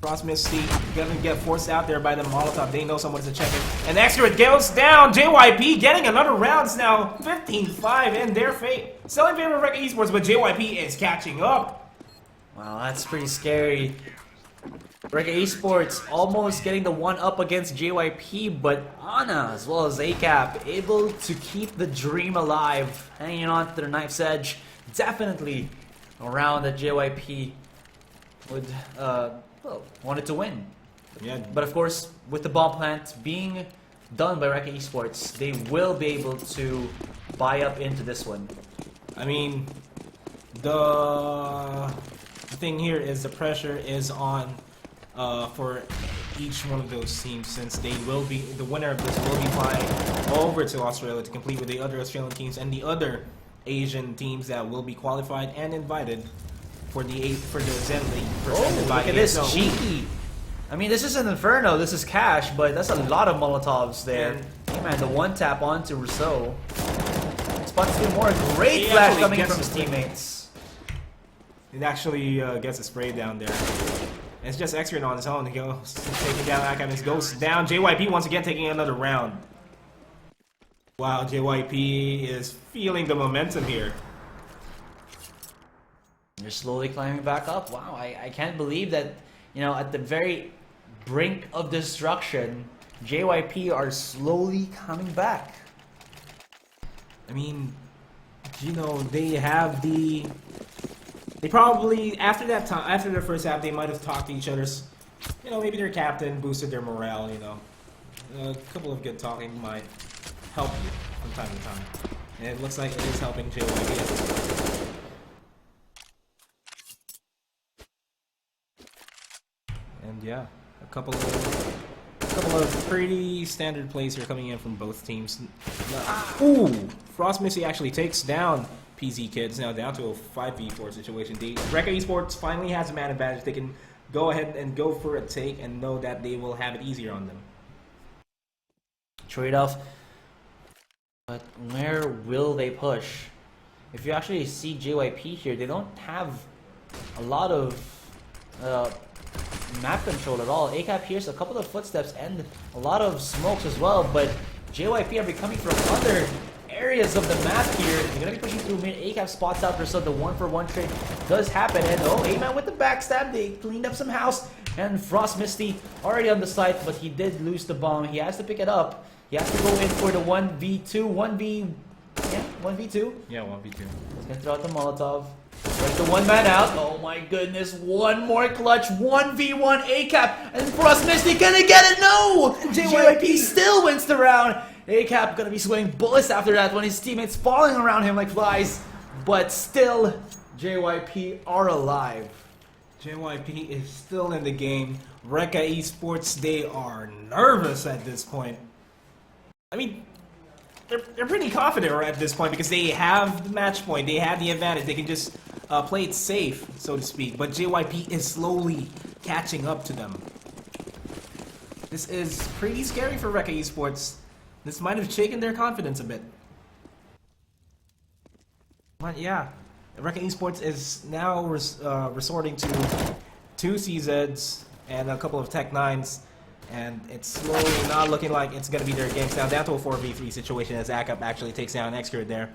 Frost Misty gonna get forced out there by the Molotov. They know someone's a check-in. And extra goes down. JYP getting another round. It's now 15-5 in their fate. Still in favor of Recca Esports, but JYP is catching up. Wow, that's pretty scary. Recca Esports almost getting the one up against JYP, but Ana as well as ACAP able to keep the dream alive, hanging on to their knife's edge. Definitely a round that JYP would wanted to win. Yeah. But of course, with the bomb plant being done by Recca Esports, they will be able to buy up into this one. I mean, the thing here is the pressure is on for each one of those teams, since they will be the winner of this will be flying over to Australia to compete with the other Australian teams and the other Asian teams that will be qualified and invited for the Zen League. Oh, look at this, cheeky! I mean, this is an Inferno, this is Cash, but that's a lot of Molotovs there. Hey man, the one tap onto Rousseau. Spots two more. Great flash coming in from his teammates. It actually gets a spray down there. And it's just X-Ray on his own. He goes taking down Akamis, goes down. JYP once again taking another round. Wow, JYP is feeling the momentum here. They're slowly climbing back up. Wow, I can't believe that, you know, at the very brink of destruction, JYP are slowly coming back. I mean, you know, they have the... They probably, after that time, after their first half, they might have talked to each other's, you know, maybe their captain boosted their morale, you know. A couple of good talking might help you from time to time. And it looks like it is helping JYP. And yeah, a couple of pretty standard plays here coming in from both teams. Ooh! Frost Missy actually takes down PZ Kids, now down to a 5v4 situation. Recca Esports finally has a man advantage. They can go ahead and go for a take and know that they will have it easier on them. Trade-off. But where will they push? If you actually see JYP here, they don't have a lot of map control at all. ACAP here's a couple of footsteps and a lot of smokes as well, but JYP are becoming from other areas of the map here. They're gonna be pushing through mid. ACAP spots out for so the 1-for-1 trade does happen, and oh, A-Man with the backstab. They cleaned up some house, and Frost Misty already on the site, but he did lose the bomb. He has to pick it up. He has to go in for the 1v2, 1v2. Yeah, 1v2. He's gonna throw out the Molotov. Break the one man out. Oh my goodness, one more clutch. 1v1 ACAP, and Frost Misty gonna get it. No! JYP still wins the round. ACAP gonna be swinging bullets after that when his teammates falling around him like flies. But still, JYP are alive. JYP is still in the game. Recca Esports, they are nervous at this point. I mean, they're pretty confident at this point because they have the match point. They have the advantage. They can just play it safe, so to speak. But JYP is slowly catching up to them. This is pretty scary for Recca Esports. This might have shaken their confidence a bit. But yeah, Recca Esports is now resorting to 2 CZs and a couple of Tech 9s. And it's slowly not looking like it's going to be their games now. Down to a 4v3 situation as Akup actually takes down an X-Crit there.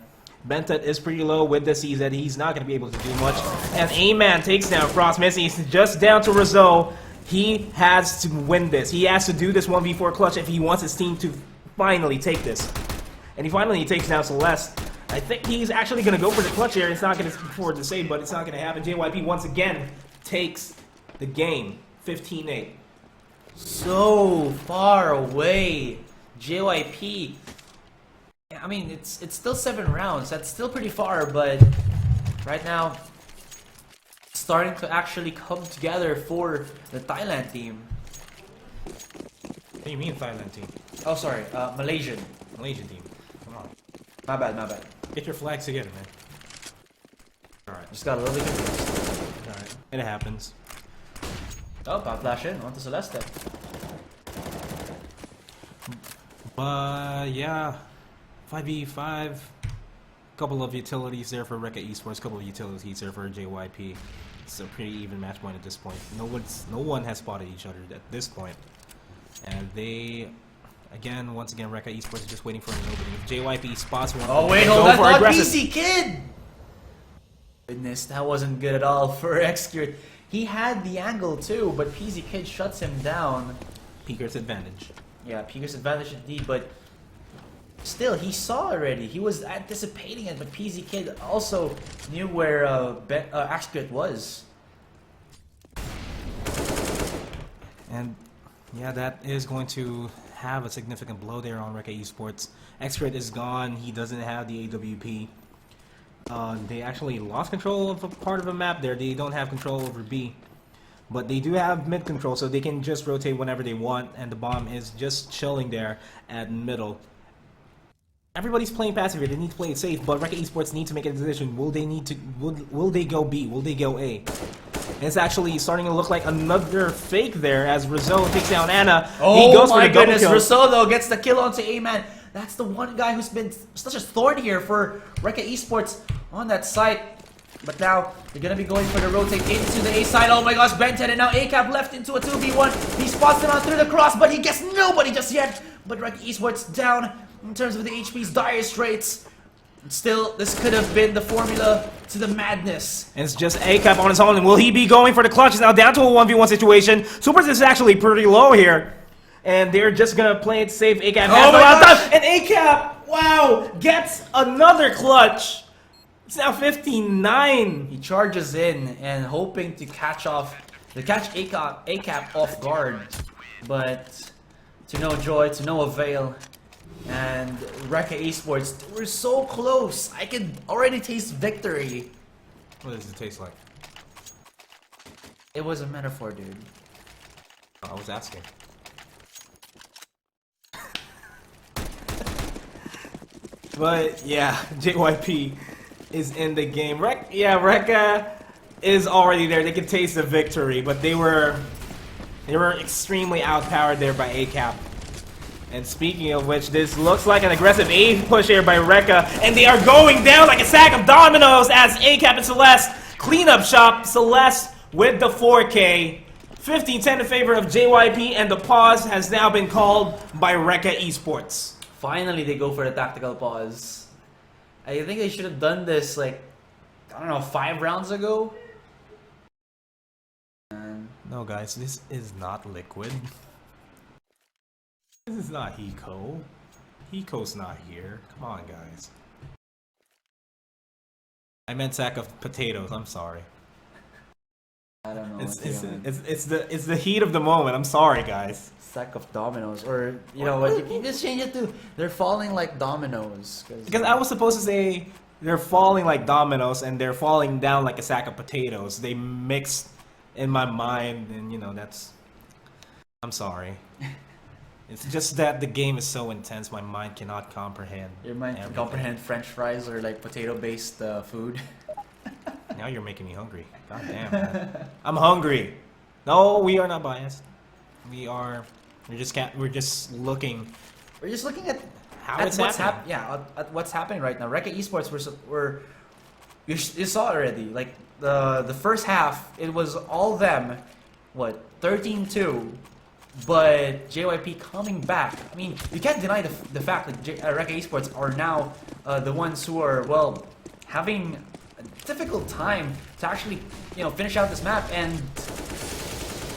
Bentet is pretty low with the CZ. He's not going to be able to do much. And A-Man takes down Frost Missy. He's just down to Rizzo. He has to win this. He has to do this 1v4 clutch if he wants his team to finally take this. And he finally takes down Celeste. I think he's actually going to go for the clutch here. It's not going to forward to save, but it's not going to happen. JYP once again takes the game. 15-8. So far away. JYP. I mean, it's still 7 rounds. That's still pretty far, but right now, it's starting to actually come together for the Thailand team. What do you mean Thailand team? Oh, sorry, Malaysian. Malaysian team. Come on. My bad, my bad. Get your flags together, man. Alright. Just got a little bit confused. Alright, it happens. Oh, power flash in onto Celeste. But yeah, 5v5. Couple of utilities there for Recca Esports. Couple of utilities there for JYP. It's a pretty even match point at this point. No one has spotted each other at this point, and they. Once again, Recca Esports is just waiting for an opening. If JYP spots one, Oh wait, hold on, not PC Kid! Goodness, that wasn't good at all for Execute. He had the angle too, but PZ Kid shuts him down. Peeker's advantage. Yeah, Peeker's advantage indeed, but still, he saw already. He was anticipating it, but PZ Kid also knew where Execute was. And yeah, that is going to have a significant blow there on Recca Esports. Xcrit is gone. He doesn't have the AWP. They actually lost control of a part of a map there. They don't have control over B. But they do have mid control, so they can just rotate whenever they want, and the bomb is just chilling there at middle. Everybody's playing passive here. They need to play it safe, but Recca Esports need to make a decision. Will they go B? Will they go A? And it's actually starting to look like another fake there as Rizzo takes down Anna. Oh he goes my for the double goodness, kill. Rizzo though gets the kill onto A-Man. That's the one guy who's been such a thorn here for Recca Esports on that site. But now they're gonna be going for the rotate into the A side. Oh my gosh, Benton, and now A-Cap left into a 2v1. He spots him on through the cross, but he gets nobody just yet. But Recca Esports down in terms of the HP's dire straits. Still, this could have been the formula to the madness. And it's just A-Cap on his own, and will he be going for the clutch? It's now down to a 1v1 situation. Supers is actually pretty low here. And they're just gonna play it safe. A-Cap has a lot of time, and A-Cap, wow, gets another clutch. It's now 59. He charges in and hoping to catch A-Cap off guard. But to no joy, to no avail. And Recca Esports, we're so close. I can already taste victory. What does it taste like? It was a metaphor, dude. I was asking. But yeah, JYP is in the game. Recca is already there. They can taste the victory, but they were extremely outpowered there by A-Cap. And speaking of which, this looks like an aggressive A push here by Recca, and they are going down like a sack of dominoes as A-Cap and Celeste clean up shop. Celeste with the 4K. 15-10 in favor of JYP, and the pause has now been called by Recca Esports. Finally, they go for the tactical pause. I think they should have done this, like, I don't know, 5 rounds ago? No, guys, this is not Liquid. This is not Hiko. Hiko's not here. Come on, guys. I meant sack of potatoes. I'm sorry. I don't know. It's the heat of the moment. I'm sorry, guys. Sack of dominoes, or you know what? You can just change it to they're falling like dominoes. Because I was supposed to say they're falling like dominoes and they're falling down like a sack of potatoes. They mixed in my mind, and you know that's. I'm sorry. It's just that the game is so intense, my mind cannot comprehend. Your mind can comprehend French fries or like potato-based food. Now you're making me hungry. God damn, man. I'm hungry. No, we are not biased. We're just looking. We're just looking at how it's happening. At what's happening right now. Recca Esports you saw already. Like the first half, it was all them. What 13-2. But JYP coming back. I mean, you can't deny the fact that Recca Esports are now the ones who are, well, having a difficult time to actually, finish out this map. And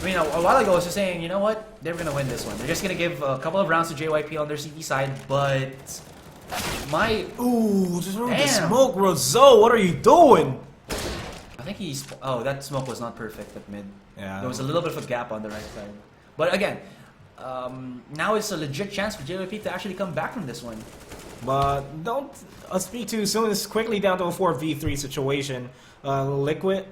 I mean, a while ago I was just saying, you know what? They're gonna win this one. They're just gonna give a couple of rounds to JYP on their CT side. But just remove the smoke, Rizzo. What are you doing? I think that smoke was not perfect at mid. Yeah. There was a little bit of a gap on the right side. But again, now it's a legit chance for JYP to actually come back from this one. But don't speak too soon. It's quickly down to a 4v3 situation. Liquid,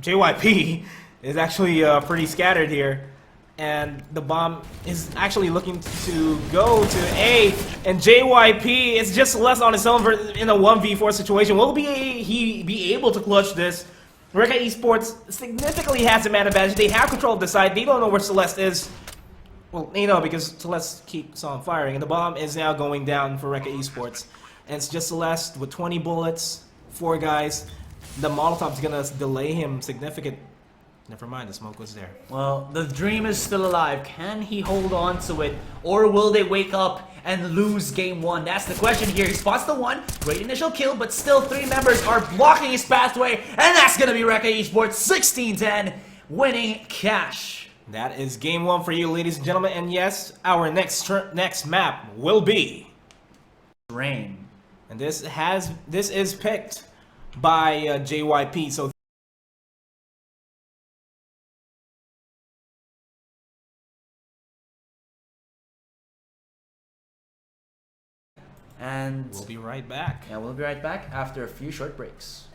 JYP is actually pretty scattered here. And the bomb is actually looking to go to A. And JYP is just less on his own in a 1v4 situation. Will he be able to clutch this? Recca Esports significantly has the man advantage. They have control of the side. They don't know where Celeste is. Well, you know, because Celeste keeps on firing. And the bomb is now going down for Recca Esports. And it's just Celeste with 20 bullets, 4 guys. The Molotov's gonna delay him significant. Never mind, the smoke was there. Well, the dream is still alive. Can he hold on to it? Or will they wake up and lose game 1? That's the question here. He spots the 1. Great initial kill, but still 3 members are blocking his pathway. And that's going to be Recca Esports 16-10, winning cash. That is game 1 for you, ladies and gentlemen. And yes, our next map will be Rain. And this is picked by JYP. So And we'll be right back. yeah, we'll be right back after a few short breaks.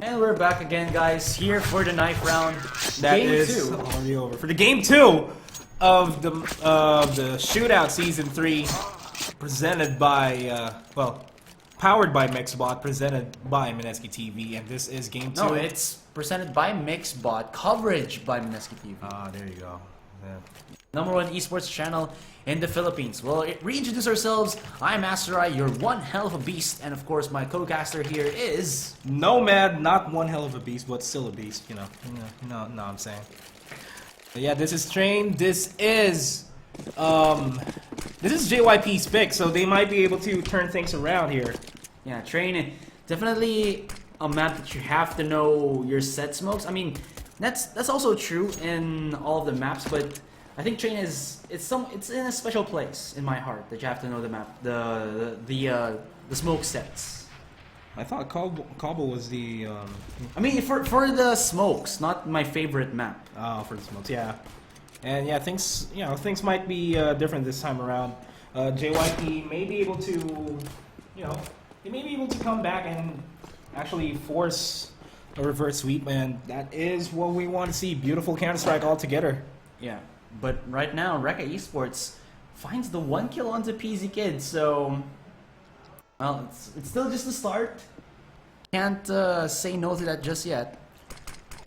And we're back again, guys, here for the knife round. That Game is 2. already over. For the game 2 of the Shootout Season 3, presented by, powered by Mixbot, presented by Mineski TV, and this is game 2. No, it's presented by Mixbot, coverage by Mineski TV. Ah, there you go. Yeah. #1 esports channel in the Philippines. Well, reintroduce ourselves. I'm Asterai, you're one hell of a beast, and of course my co-caster here is... Nomad, not one hell of a beast, but still a beast, you know. No, I'm saying. But yeah, this is Train. This is JYP's pick, so they might be able to turn things around here. Yeah, Train, definitely a map that you have to know your set smokes. I mean, that's also true in all of the maps, but I think Train it's in a special place in my heart that you have to know the map, the smoke sets. I thought Cobble was the. I mean, for the smokes, not my favorite map. Oh, for the smokes, yeah. And yeah, things might be different this time around. JYP may be able to, they may be able to come back and actually force a reverse sweep, and that is what we want to see. Beautiful Counter-Strike altogether. Yeah, but right now, Recca Esports finds the 1 kill onto PZ Kid, so... Well, it's still just the start. Can't say no to that just yet.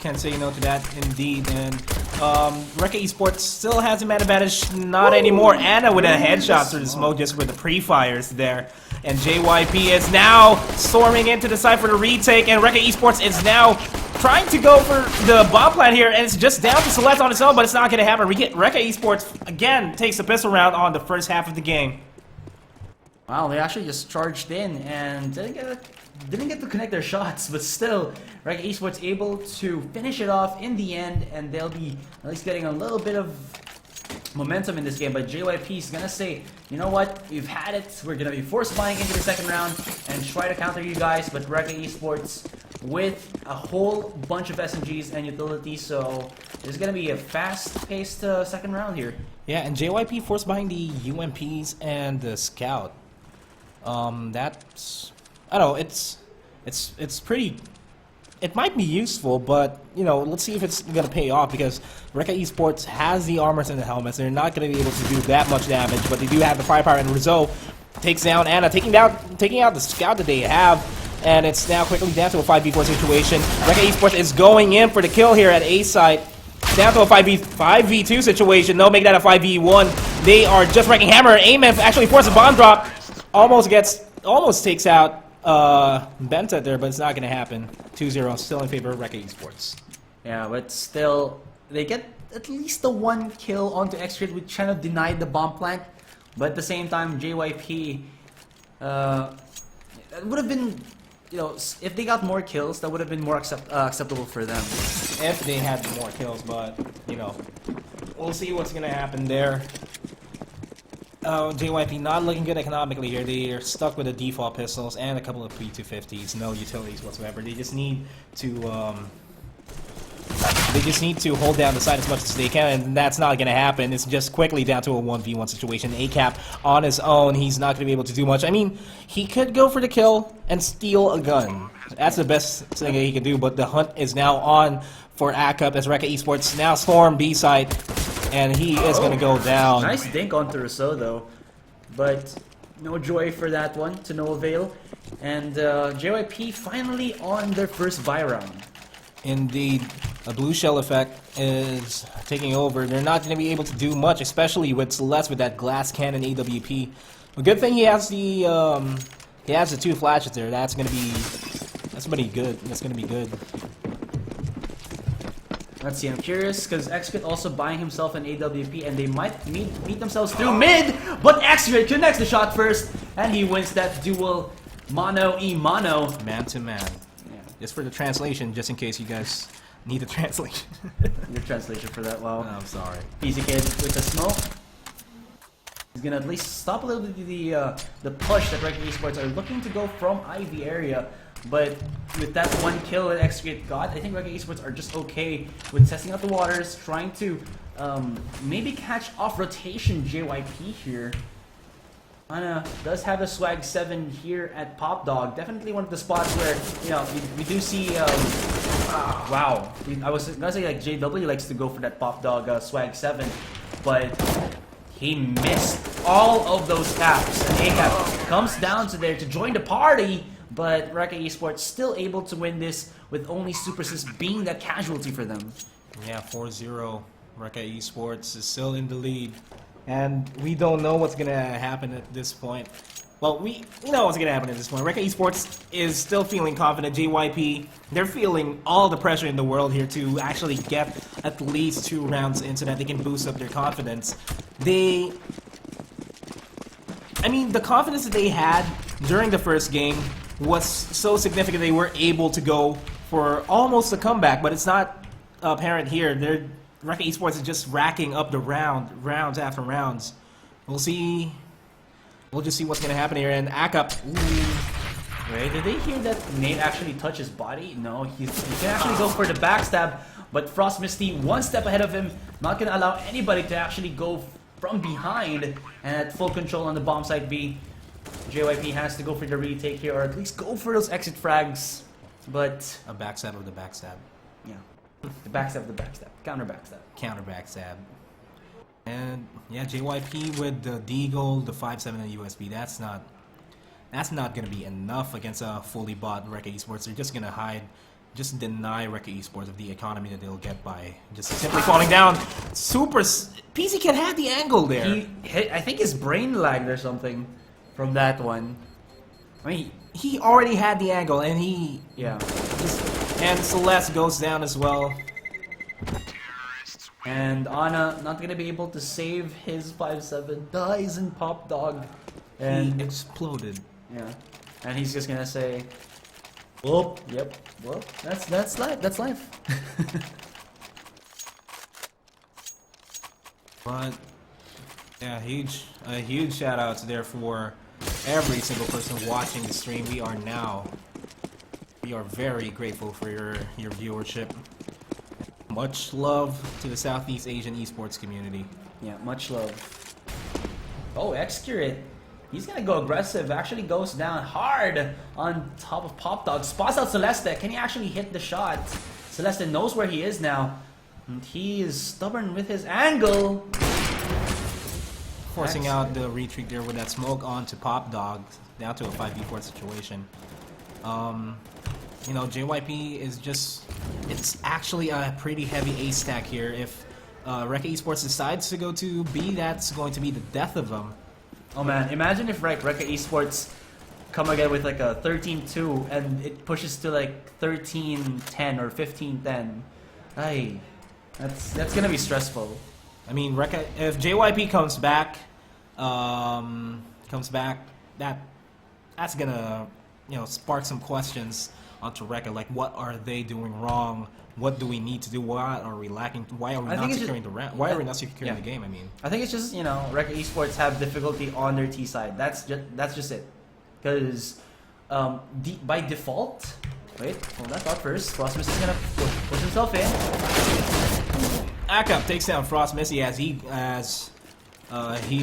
Can't say no to that, indeed. And Recca Esports still has a man advantage. Not anymore. Anna with a headshot through the smoke just with the pre-fires there. And JYP is now storming into the side for the retake. And Recca Esports is now trying to go for the bomb plant here. And it's just down to Celeste on its own, but it's not going to happen. Recca Esports, again, takes the pistol round on the first half of the game. Wow, they actually just charged in and didn't get to connect their shots, but still, Recca Esports able to finish it off in the end, and they'll be at least getting a little bit of momentum in this game. But JYP is gonna say, you know what, we've had it, we're gonna be force buying into the second round and try to counter you guys. But Recca Esports with a whole bunch of SMGs and utilities, so there's gonna be a fast-paced second round here. Yeah, and JYP force buying the UMPs and the Scout. That's, I don't know, it's pretty, it might be useful, but, you know, let's see if it's going to pay off, because Recca Esports has the armors and the helmets. They're not going to be able to do that much damage, but they do have the firepower, and Rizzo takes down Anna, taking out the Scout that they have, and it's now quickly down to a 5v4 situation. Recca Esports is going in for the kill here at A site. Down to a 5v2 situation. They'll make that a 5v1. They are just wrecking Hammer. Amen actually forces a bomb drop. Almost takes out Benta there, but it's not going to happen. 2-0, still in favor of Recca Esports. Yeah, but still, they get at least the one kill onto X-Trade, which kind of denied the bomb plant. But at the same time, JYP, it would have been, you know, if they got more kills, that would have been more acceptable for them. If they had more kills, but, you know, we'll see what's going to happen there. JYP not looking good economically here. They are stuck with the default pistols and a couple of P250s, no utilities whatsoever. They just need to hold down the side as much as they can, and that's not going to happen. It's just quickly down to a 1v1 situation. ACAP on his own, he's not going to be able to do much. I mean, he could go for the kill and steal a gun. That's the best thing that he can do, but the hunt is now on for ACAP as Recca Esports now storm B side. And he is going to go down. Nice dink onto Rousseau though, but no joy for that one, to no avail. And JYP finally on their first buy round. Indeed, a blue shell effect is taking over. They're not going to be able to do much, especially with Celeste with that glass cannon AWP. A good thing he has the two flashes there. That's going to be good. That's going to be good. Let's see, I'm curious, because X-Crit also buying himself an AWP, and they might meet themselves through mid, but X-Crit connects the shot first, and he wins that duel mano-y-mano. Man-to-man. Yeah. Just for the translation, just in case you guys need the translation. Your translation for that, wow. I'm sorry. Easy kid with the smoke. He's gonna at least stop a little bit the push that Recca Esports are looking to go from Ivy area. But with that one kill that X-Crit got, I think Recca Esports are just okay with testing out the waters, trying to maybe catch off rotation JYP here. Anna does have a swag 7 here at Pop Dog. Definitely one of the spots where, you know, we do see, wow. I was gonna say like JW likes to go for that Pop Dog swag 7, but he missed all of those taps. And ACAP comes down to there to join the party. But Recca Esports still able to win this with only Supersys being that casualty for them. Yeah, 4-0. Recca Esports is still in the lead. And we don't know what's going to happen at this point. Well, we know what's going to happen at this point. Recca Esports is still feeling confident. JYP, they're feeling all the pressure in the world here to actually get at least 2 rounds in so that they can boost up their confidence. I mean, the confidence that they had during the first game was so significant they were able to go for almost a comeback, but it's not apparent here. Recca Esports is just racking up the rounds after rounds. We'll see. We'll just see what's gonna happen here. And ACAP. Wait, did they hear that Nate actually touch his body? No, he can actually go for the backstab, but Frost Misty 1 step ahead of him, not gonna allow anybody to actually go from behind and at full control on the bomb site B. JYP has to go for the retake here, or at least go for those exit frags. But a backstab of the backstab. Yeah, the backstab of the backstab, counter backstab. Counter backstab. And yeah, JYP with the Deagle, the 5.7 and USB. That's not gonna be enough against a fully bought Recca Esports. They're just gonna hide just deny Recca Esports of the economy that they'll get by just simply falling down. PC Kid had the angle there. He hit, I think his brain lagged or something from that one. I mean, He already had the angle, and yeah. and Celeste goes down as well. And Ana not gonna be able to save his 5-7, dies in Pop Dog. And He exploded. yeah. And he's just gonna say, "Oh, yep. Well, that's life. That's life." But yeah, a huge shout out to there for every single person watching the stream. We are very grateful for your viewership. Much love to the Southeast Asian esports community. Yeah, much love. Oh, Excurate. He's gonna go aggressive. Actually goes down hard on top of Pop Dog. Spots out Celeste. Can he actually hit the shot? Celeste knows where he is now. And he is stubborn with his angle. Forcing out the retreat there with that smoke onto Pop Dog. Down to a 5v4 situation. You know, JYP is just... It's actually a pretty heavy A stack here. If Recca Esports decides to go to B, that's going to be the death of them. Oh man, imagine if Recca Esports come again with like a 13-2 and it pushes to like 13-10 or 15-10. Ay, that's gonna be stressful. I mean, Recca, if JYP comes back, that's gonna, you know, spark some questions onto Recca. Like, what are they doing wrong? What do we need to do? What are we lacking? Why are we not securing the round? Why are we not securing the game? I mean, I think it's just, you know, Recca Esports have difficulty on their T side. That's just it. Because by default, wait, hold that thought first. Frostmist is gonna push himself in. Akap takes down Frost Missy as he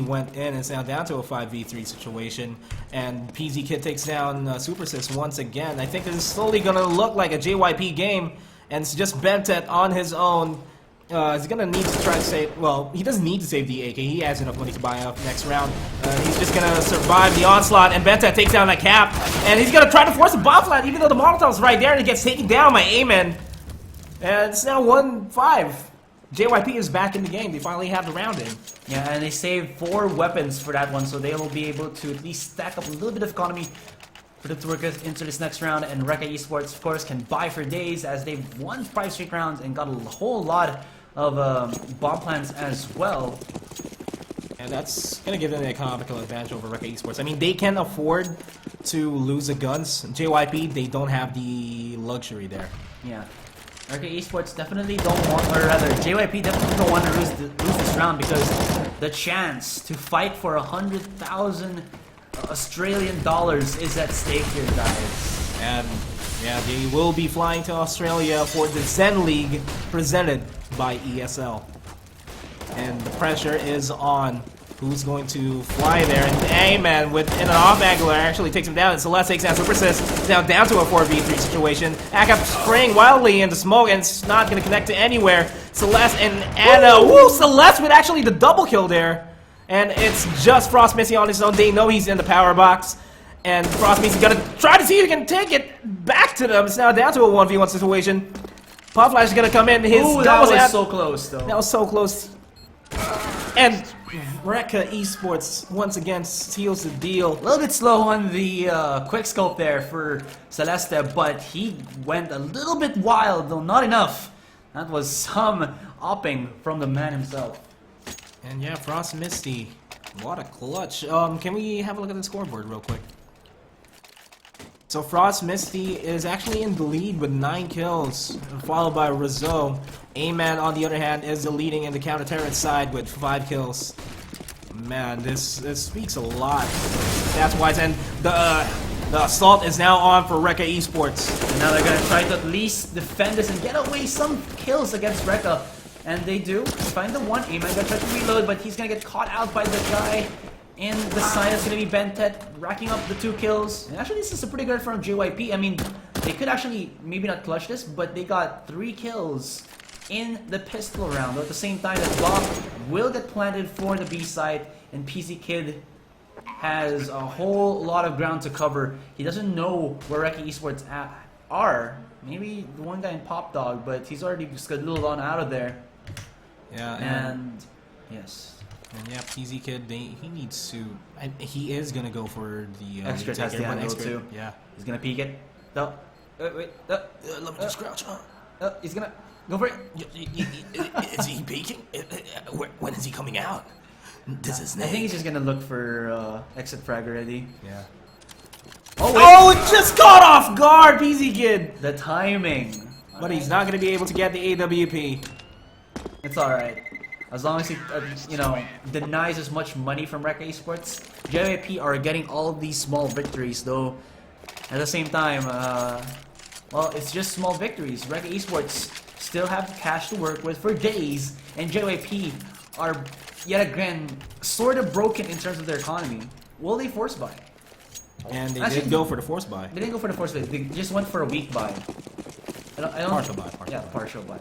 went in, and it's now down to a 5v3 situation. And PZ Kid takes down Supersys once again. I think this is slowly going to look like a JYP game, and it's just Bentet on his own. He's going to need to try to save... Well, he doesn't need to save the AK. He has enough money to buy up next round. He's just going to survive the onslaught, and Bentet takes down that cap. And he's going to try to force a bomb flat, even though the Molotov's right there, and he gets taken down by Amen. And it's now 1-5. JYP is back in the game. They finally have the round in. Yeah, and they saved 4 weapons for that one, so they will be able to at least stack up a little bit of economy for them to work into this next round. And Recca Esports, of course, can buy for days as they've won 5 straight rounds and got a whole lot of bomb plans as well. And that's going to give them an economical advantage over Recca Esports. I mean, they can afford to lose the guns. JYP, they don't have the luxury there. Yeah. Recca Esports definitely don't want, or rather, JYP definitely don't want to lose this round because the chance to fight for 100,000 Australian dollars is at stake here, guys. And yeah, they will be flying to Australia for the Zen League presented by ESL. And the pressure is on. Who's going to fly there? And Amen with in an off angle actually takes him down. And Celeste takes down Supersys. It's now down to a 4v3 situation. Akap spraying wildly into smoke and it's not going to connect to anywhere. Celeste and Anna. Woo! Celeste with actually the double kill there. And it's just Frost Missy on his own. They know he's in the power box. And Frost Missy's going to try to see if he can take it back to them. It's now down to a 1v1 situation. Pop Flash is going to come in. Ooh, that was so close, though. That was so close. And Recca Esports once again seals the deal. A little bit slow on the quick scope there for Celeste, but he went a little bit wild, though not enough. That was some opping from the man himself. And yeah, Frost Misty, what a clutch. Can we have a look at the scoreboard real quick? So Frost Misty is actually in the lead with 9 kills, followed by Rizzo. A-Man, on the other hand, is the leading in the counter-terrorist side with 5 kills. Man, this speaks a lot. That's why, and the assault is now on for Recca Esports. And now they're gonna try to at least defend this and get away some kills against Recca. And they do. Find the one. A-Man gonna try to reload, but he's gonna get caught out by the guy in the side. It's gonna be Bentet racking up the 2 kills. And actually, this is a pretty good from JYP. I mean, they could actually maybe not clutch this, but they got 3 kills in the pistol round. Though at the same time, that bomb will get planted for the B side, and PC Kid has a whole lot of ground to cover. He doesn't know where Recca Esports are. Maybe the one guy in Pop Dog, but he's already scheduled on out of there. Yeah, And yes. And yeah, PZ Kid, he needs to. And he is gonna go for the Extra has the angle too. Yeah, He's gonna peek it. No. Wait. let me just crouch. He's gonna go for it. Is he peeking? When is he coming out? This is I think he's just gonna look for exit frag already. Yeah. Oh, it just caught off guard, PZ Kid. the timing. But he's not gonna be able to get the AWP. It's alright. As long as he, denies as much money from Recca Esports, JYP are getting all these small victories, though at the same time, well, it's just small victories. Recca Esports still have the cash to work with for days, and JYP are yet again sort of broken in terms of their economy. Will they force buy? And they Actually, did go for the force buy. They didn't go for the force buy, they just went for a weak buy. I don't, Partial buy. Yeah, partial buy.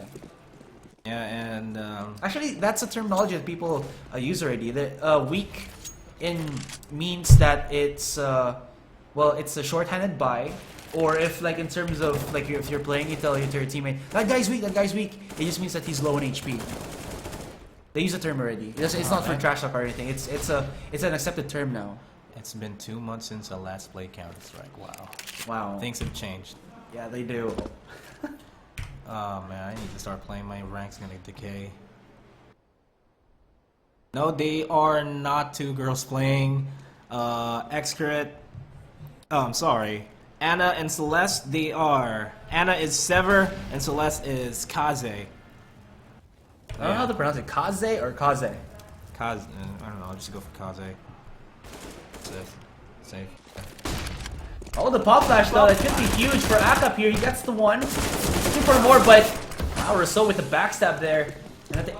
Yeah, and Actually, that's a terminology that people use already. The weak means that it's well, it's a short-handed buy, or if like in terms of like if you're playing, you tell your teammate that guy's weak. It just means that he's low in HP. They use the term already. It's not for trash talk or anything. It's an accepted term now. it's been 2 months since I last played Counter Strike. Wow, Wow. things have changed. Yeah, they do. Oh man, I need to start playing. My rank's gonna decay. No, they are not two girls playing. Excret. Oh, I'm sorry. Anna and Celeste, they are. Anna is Sever and Celeste is Kaze. I don't know how to pronounce it. Kaze or Kaze? Kaze. I don't know. I'll just go for Kaze. Safe. Oh, the pop flash though. It could be huge for Akap here. He gets the one. Looking for more, but wow, Rousseau with the backstab there.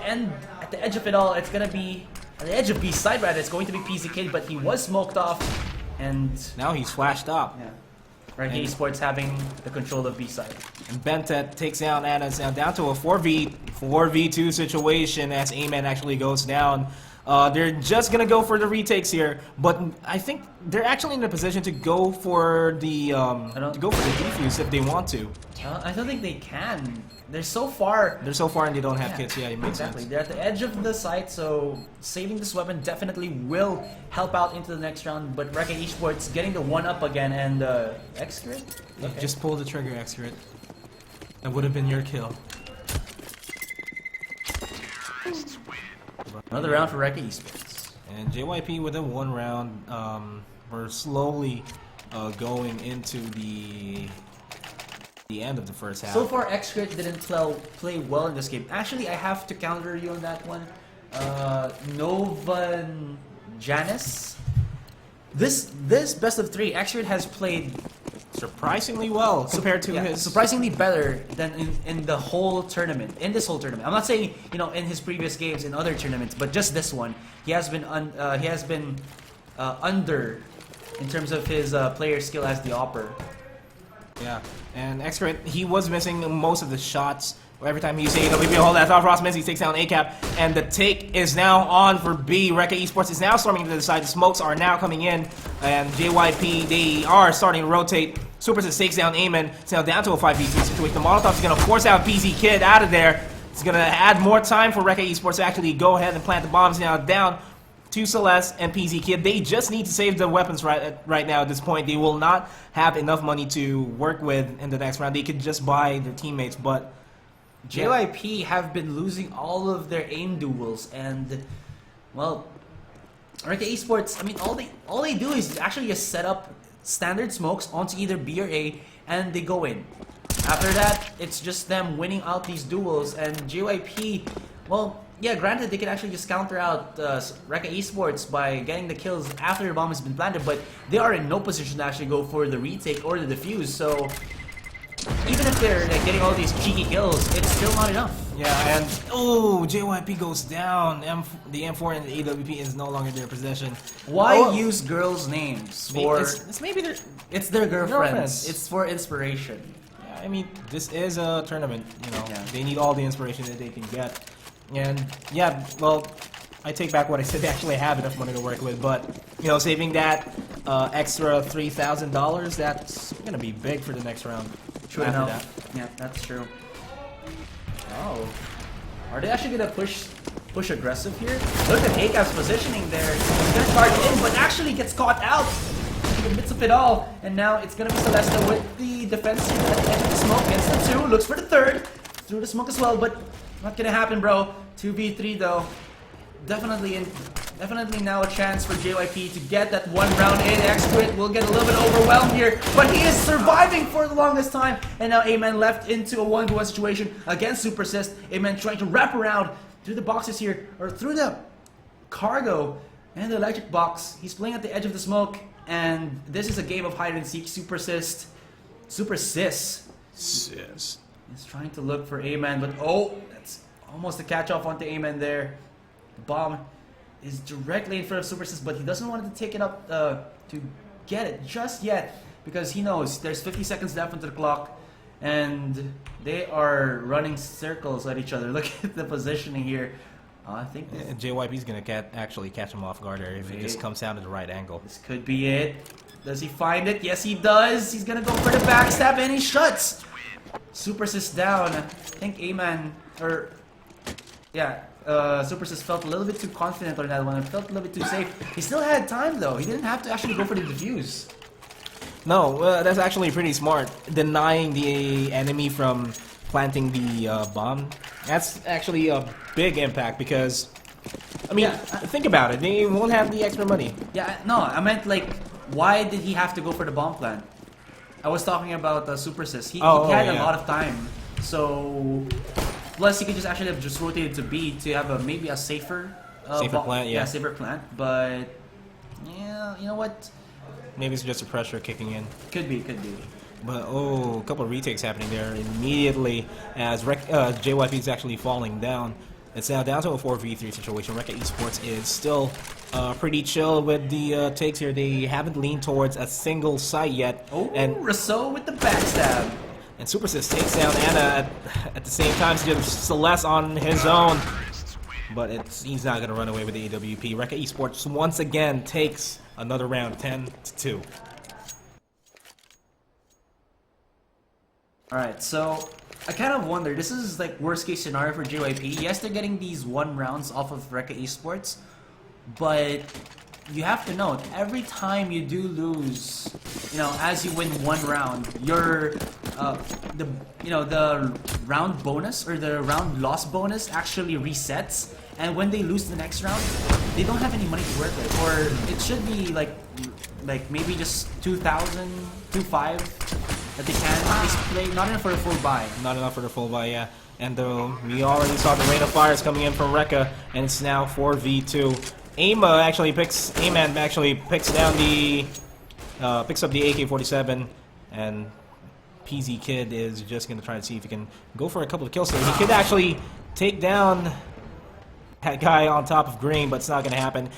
And at the edge of it all, it's gonna be at the edge of B side rather. It's going to be PZ Kid, but he was smoked off, and Now he's flashed up. yeah, Recca Esports having the control of B side. And Bentet takes down Anna. It's now down to a 4v2 situation as A-Man actually goes down. They're just gonna go for the retakes here, but I think they're actually in a position to go for the defuse if they want to. I don't think they can. They're so far. They're so far and they don't have Yeah, kits. Yeah, it makes exactly. sense. They're at the edge of the site, so saving this weapon definitely will help out into the next round. But Recca Esports getting the one up again, and Excret? Okay. Just pull the trigger, Excret. That would have been your kill. Another round for Recca Esports. And JYP with a 1 round. We're slowly going into the end of the first half. So far, Excret didn't play well in this game. Actually, I have to counter you on that one. Novan Janis. This best of 3, Excret has played surprisingly well compared to his. surprisingly better than in the whole tournament. In this whole tournament, I'm not saying in his previous games in other tournaments, but just this one, he has been under in terms of his player skill as the Opper. Yeah, and Excret, he was missing most of the shots. Every time he say WP hold that thought Ross Messi takes down ACAP, and the take is now on for B. Recca Esports is now storming to the side. The smokes are now coming in, and JYP, they are starting to rotate. Super takes down Amen. It's now down to a 5v2 situation. The Molotov is going to force out PZ Kid out of there. It's going to add more time for Recca Esports to actually go ahead and plant the bombs. Now down to Celeste and PZ Kid. They just need to save the weapons right now at this point. They will not have enough money to work with in the next round. They could just buy their teammates, but JYP have been losing all of their aim duels, and well, Recca Esports, I mean, all they do is actually just set up standard smokes onto either B or A, and they go in. After that, it's just them winning out these duels, and JYP, well, yeah, granted, they can actually just counter out Recca Esports by getting the kills after the bomb has been planted, but they are in no position to actually go for the retake or the defuse, so even if they're getting all these cheeky kills, it's still not enough. yeah, and oh, JYP goes down. The M4 and the AWP is no longer in their possession. Why use girls' names for? It's maybe their. It's their girlfriends. Girlfriends. It's for inspiration. Yeah, I mean, this is a tournament. Yeah. They need all the inspiration that they can get. And yeah, well, I take back what I said. They actually have enough money to work with, but saving that extra $3,000, that's gonna be big for the next round. True after enough. Yeah, that's true. Oh. Are they actually gonna push aggressive here? Look at Akav's positioning there. He's gonna charge in, but actually gets caught out in the midst of it all. And now it's gonna be Celeste with the defense here at the edge of the smoke. Gets the 2, looks for the 3rd. Through the smoke as well, but not gonna happen, bro. 2v3 though. Definitely now a chance for JYP to get that 1 round in. X-Quit will get a little bit overwhelmed here, but he is surviving for the longest time. And now Amen left into a 1v1 situation against Super Assist. Amen trying to wrap around through the boxes here, or through the cargo and the electric box. He's playing at the edge of the smoke, and this is a game of hide and seek. Super Assist is trying to look for Amen, but oh, that's almost a catch off onto Amen there. The bomb is directly in front of Super Assist, but he doesn't want to take it up to get it just yet, because he knows there's 50 seconds left onto the clock, and they are running circles at each other. Look at the positioning here. I think JYP's gonna actually catch him off guard there if it just comes down to the right angle. This could be it. Does he find it? Yes, he does. He's gonna go for the backstab, and he shuts. Super Assist down. I think Aman, or yeah, Super Assist felt a little bit too confident on that one. It felt a little bit too safe. He still had time though. He didn't have to actually go for the defuse. No, that's actually pretty smart. Denying the enemy from planting the bomb. That's actually a big impact because, I mean, think about it. They won't have the extra money. Yeah, no, I meant like, why did he have to go for the bomb plant? I was talking about Super Assist. He had a lot of time. So, plus he could just actually have just rotated to B to have maybe a safer plant, yeah. safer plant. But yeah, you know what? Maybe it's just the pressure kicking in. Could be. But oh, a couple of retakes happening there immediately as JYP is actually falling down. It's now down to a 4v3 situation. Recca Esports is still pretty chill with the takes here. They haven't leaned towards a single site yet. Oh, and Rousseau with the backstab. And Super Assist takes down Anna at the same time. So Celeste on his own. But he's not going to run away with the AWP. Recca Esports once again takes another round, 10-2. Alright, so I kind of wonder, this is like worst case scenario for JYP. Yes, they're getting these 1 rounds off of Recca Esports, but you have to note, every time you do lose, you know, as you win 1 round, your the round bonus or the round loss bonus actually resets, and when they lose the next round, they don't have any money to work with, or it should be like maybe just 2,000, 2,500 that they can at least play. Not enough for the full buy. Not enough for the full buy, yeah. And we already saw the rain of fires coming in from Recca, and it's now 4v2. Aman actually picks down the picks up the AK-47, and PZ Kid is just gonna try to see if he can go for a couple of kills. So he could actually take down that guy on top of Green, but it's not gonna happen.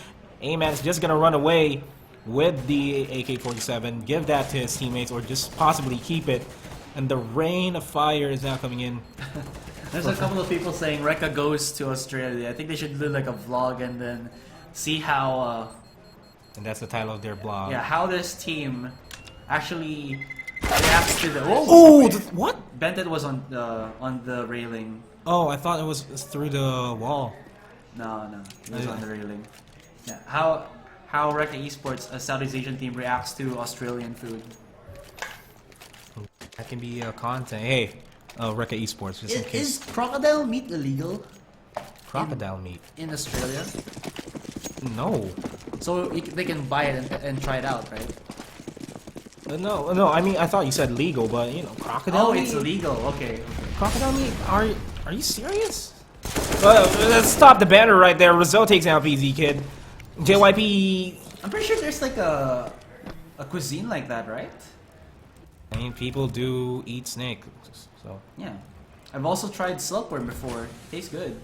Aman's just gonna run away with the AK-47, give that to his teammates, or just possibly keep it. And the rain of fire is now coming in. There's a couple of people saying Recca goes to Australia. I think they should do like a vlog and then see how and that's the title of their blog. yeah, how this team actually reacts to the What? Benton was on the railing. Oh, I thought it was through the wall. No, it was on the railing. Yeah, how Recca Esports, a Southeast Asian team, reacts to Australian food. That can be content. Hey, Recca Esports, just in case. Is crocodile meat illegal Crocodile meat? in Australia? No. So they can buy it and try it out, right? No. I mean, I thought you said legal, but you know, crocodile meat. Oh, it's illegal. Okay. Crocodile meat? Are you serious? Let's stop the banner right there. Rizzo takes down PZ Kid. JYP. I'm pretty sure there's like a cuisine like that, right? I mean, people do eat snake, so Yeah. I've also tried silkworm before. Tastes good.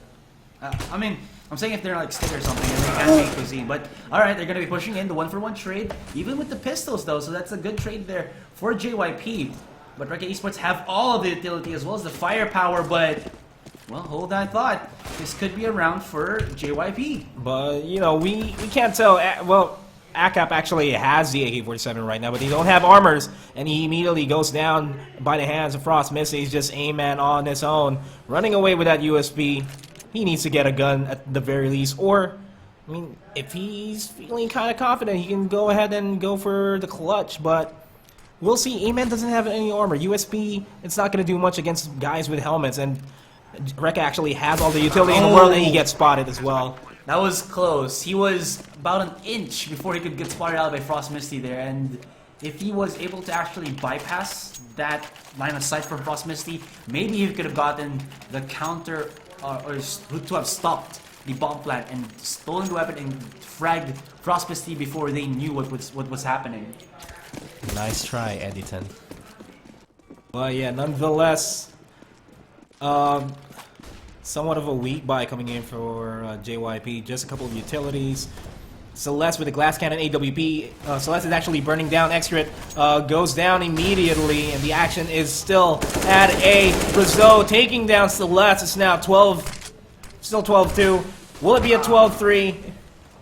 I mean, I'm saying if they're like stick or something and they can't make cuisine, but alright, they're gonna be pushing in the 1-for-1 trade, even with the pistols though, so that's a good trade there for JYP. But Recca Esports have all of the utility as well as the firepower, but well, hold that thought. This could be a round for JYP. But you know, we can't tell. Well, ACAP actually has the AK-47 right now, but he don't have armors, and he immediately goes down by the hands of Frost Misty. He's just A-man on his own, running away with that USB. He needs to get a gun at the very least, or, I mean, if he's feeling kind of confident, he can go ahead and go for the clutch, but we'll see. A-man doesn't have any armor. USB, it's not going to do much against guys with helmets, and Recca actually has all the utility in the world, and he gets spotted as well. That was close. He was about an inch before he could get spotted out by Frost Misty there, and if he was able to actually bypass that line of sight from Frost Misty, maybe he could have gotten the counter or to have stopped the bomb plant and stolen the weapon and fragged Frost Misty before they knew what was happening. Nice try, Editon. Well, yeah, nonetheless, somewhat of a weak buy coming in for JYP. Just a couple of utilities. Celeste with the glass cannon AWP. Celeste is actually burning down. Excret goes down immediately, and the action is still at A. Rizzo taking down Celeste. It's now 12, still 12-2. Will it be a 12-3?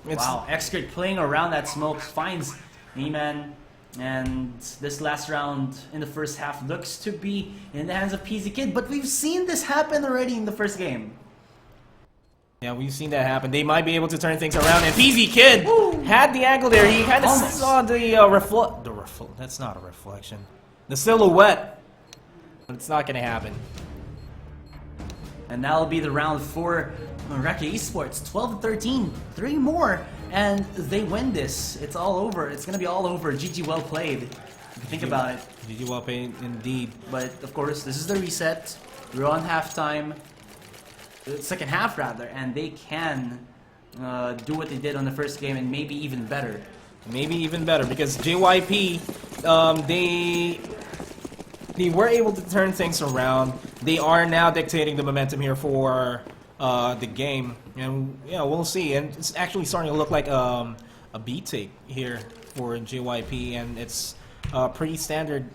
Wow, Excret playing around that smoke finds E-Man, and this last round in the first half looks to be in the hands of PZ Kid, but we've seen this happen already in the first game. Yeah, we've seen that happen. They might be able to turn things around, and PZ Kid had the angle there. He kind of saw the that's not a reflection. The silhouette. But it's not going to happen. And that'll be the round for Recca Esports. 12-13, 3 more, and they win this. It's all over. It's going to be all over. GG well played, if you think about it. GG well played, indeed. But, of course, this is the reset. We're on halftime. Second half, rather, and they can do what they did on the first game and maybe even better. Maybe even better, because JYP, they were able to turn things around. They are now dictating the momentum here for the game, and yeah, we'll see. And it's actually starting to look like a beat take here for JYP, and it's pretty standard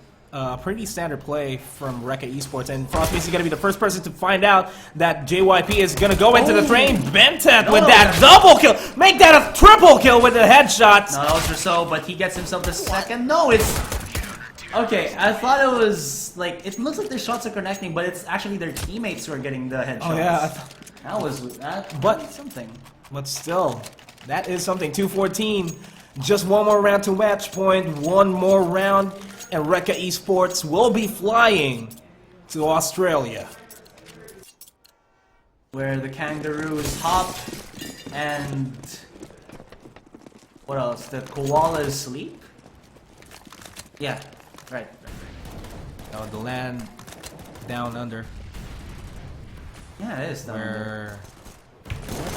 play from Recca Esports. And Frostbeast is going to be the first person to find out that JYP is going to go into the train. Bentet with that double kill, make that a triple kill with the headshot. Not ultra so, but he gets himself the second. No, it's okay. I thought it was like it looks like their shots are connecting, but it's actually their teammates who are getting the headshots. Oh yeah, but something. But still, that is something. 2-14. Just one more round to match point. One more round, and Recca Esports will be flying to Australia, where the kangaroos hop and what else? The koalas sleep. Yeah, right. Oh, the land down under. Yeah, it is down under.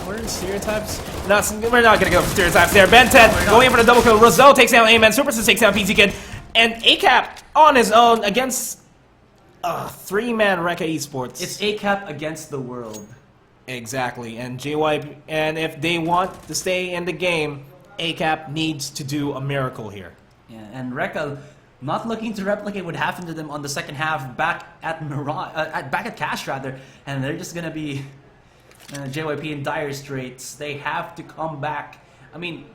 Where are stereotypes? No, we're not gonna go for stereotypes there. Bentet going in for the double kill. Rizzo takes down A-Man. Superstar takes down PZ Kid. And ACAP on his own against a 3-man Recca Esports. It's ACAP against the world. Exactly. And JYP, and if they want to stay in the game, ACAP needs to do a miracle here. Yeah, and Recca not looking to replicate what happened to them on the second half back at back at Cash rather, and they're just gonna be JYP in dire straits. They have to come back. I mean,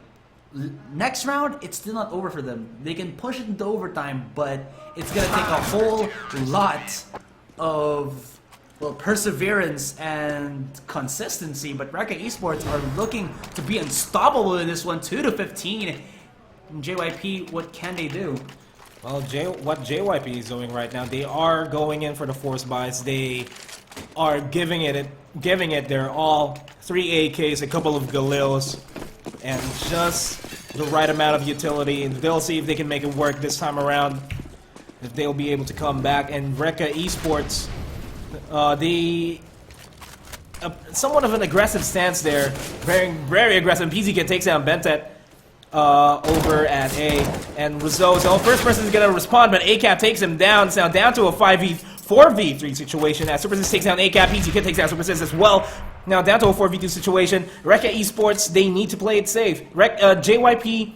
next round, it's still not over for them. They can push it into overtime, but it's going to take a whole lot of, well, perseverance and consistency. But Recca Esports are looking to be unstoppable in this one, 2-15. JYP, what can they do? Well, what JYP is doing right now, they are going in for the force buys. They are giving it their all. 3 AKs, a couple of Galeos, and just the right amount of utility. And they'll see if they can make it work this time around, if they'll be able to come back. And Recca Esports, somewhat of an aggressive stance there, very, very aggressive. PZ Kid takes down Bentet over at A, and Rizzo is the first person is gonna respond, but ACAP takes him down. It's now down to a 4v3 situation as Super Sis takes down ACAP, PZ Kid takes down Super Sis as well. Now down to a 4v2 situation. Recca Esports, they need to play it safe. JYP,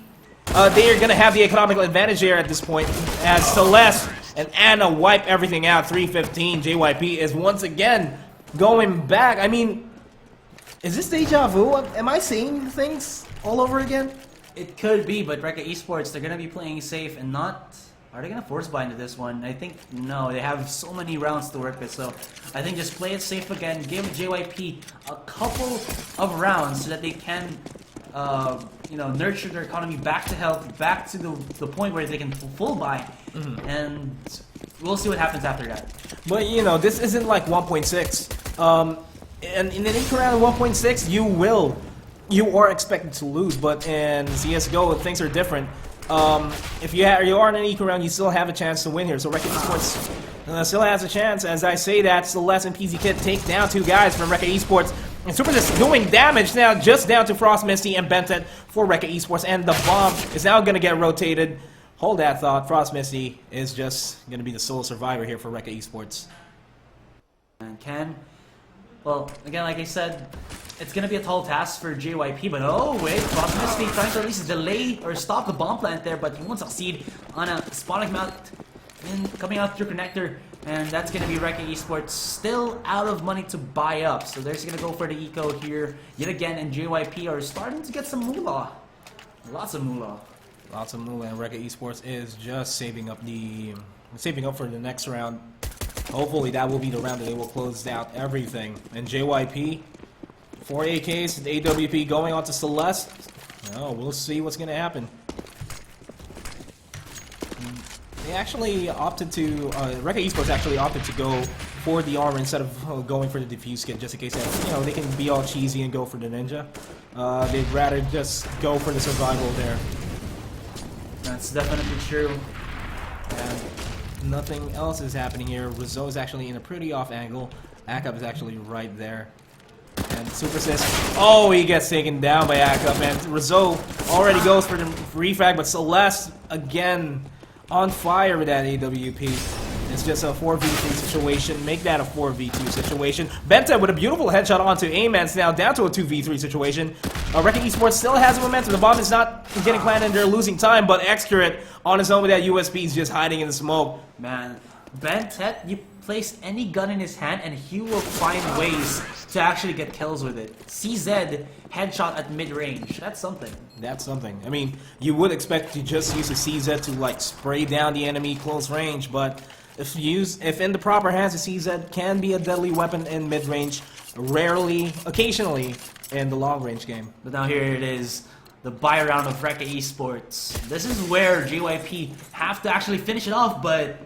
they are going to have the economical advantage here at this point as Celeste and Anna wipe everything out. 3-15. JYP is once again going back. I mean, is this deja vu? Am I seeing things all over again? It could be, but Recca Esports, they're gonna be playing safe and not. Are they gonna force buy into this one? I think no. They have so many rounds to work with, so I think just play it safe again. Give JYP a couple of rounds so that they can, nurture their economy back to health, back to the point where they can full buy, and we'll see what happens after that. But this isn't like 1.6. And in an eco round of 1.6, you are expected to lose. But in CS:GO, things are different. If you are in an eco round, you still have a chance to win here. So Recca Esports still has a chance. As I say that, Celeste and PZ Kid take down 2 guys from Recca Esports. And Super is doing damage now, just down to Frost Misty and Bentet for Recca Esports. And the bomb is now going to get rotated. Hold that thought. Frost Misty is just going to be the sole survivor here for Recca Esports. And well, again, like I said, it's going to be a tall task for JYP, but oh wait, Frost Misty trying to at least delay or stop the bomb plant there, but he won't succeed on a spawning mount coming out through connector, and that's going to be Recca Esports still out of money to buy up, so they're just going to go for the eco here yet again, and JYP are starting to get some moolah. Lots of moolah. Lots of moolah, and Recca Esports is just saving up for the next round. Hopefully that will be the round that they will close out everything. And JYP, 4 AKs, AWP going on to Celeste. Oh, we'll see what's going to happen. They actually opted to, Recca Esports actually opted to go for the armor instead of going for the defuse kit, just in case that, they can be all cheesy and go for the ninja. They'd rather just go for the survival there. That's definitely true. And nothing else is happening here. Rizzo is actually in a pretty off angle. Akab is actually right there. And Super Sis, oh, he gets taken down by Akab. And Rizzo already goes for the refrag, but Celeste, again, on fire with that AWP. It's just a 4v3 situation. Make that a 4v2 situation. Benta with a beautiful headshot onto Amans, now down to a 2v3 situation. Recca Esports still has momentum. The bomb is not getting planted and they're losing time, but Extrate on his own with that USB is just hiding in the smoke. Man, Bentet, you place any gun in his hand and he will find ways to actually get kills with it. CZ headshot at mid-range. That's something. That's something. I mean, you would expect to just use a CZ to like spray down the enemy close range, but if in the proper hands, a CZ can be a deadly weapon in mid-range. Rarely, occasionally, in the long-range game. But now here it is, the buy round of Recca Esports. This is where JYP have to actually finish it off, but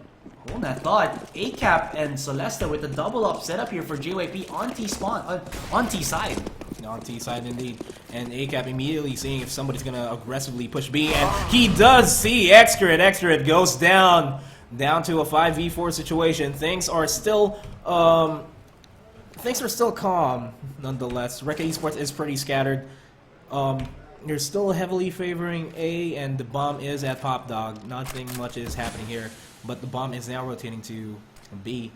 hold that thought. ACAP and Celeste with the double up setup here for JYP on T-spawn, on T-side. On T-side indeed. And ACAP immediately seeing if somebody's gonna aggressively push B, and he does see Extra. It goes down to a 5v4 situation. Things are still calm nonetheless. Recca Esports is pretty scattered. You're still heavily favoring A, and the bomb is at Pop Dog. Nothing much is happening here, but the bomb is now rotating to B.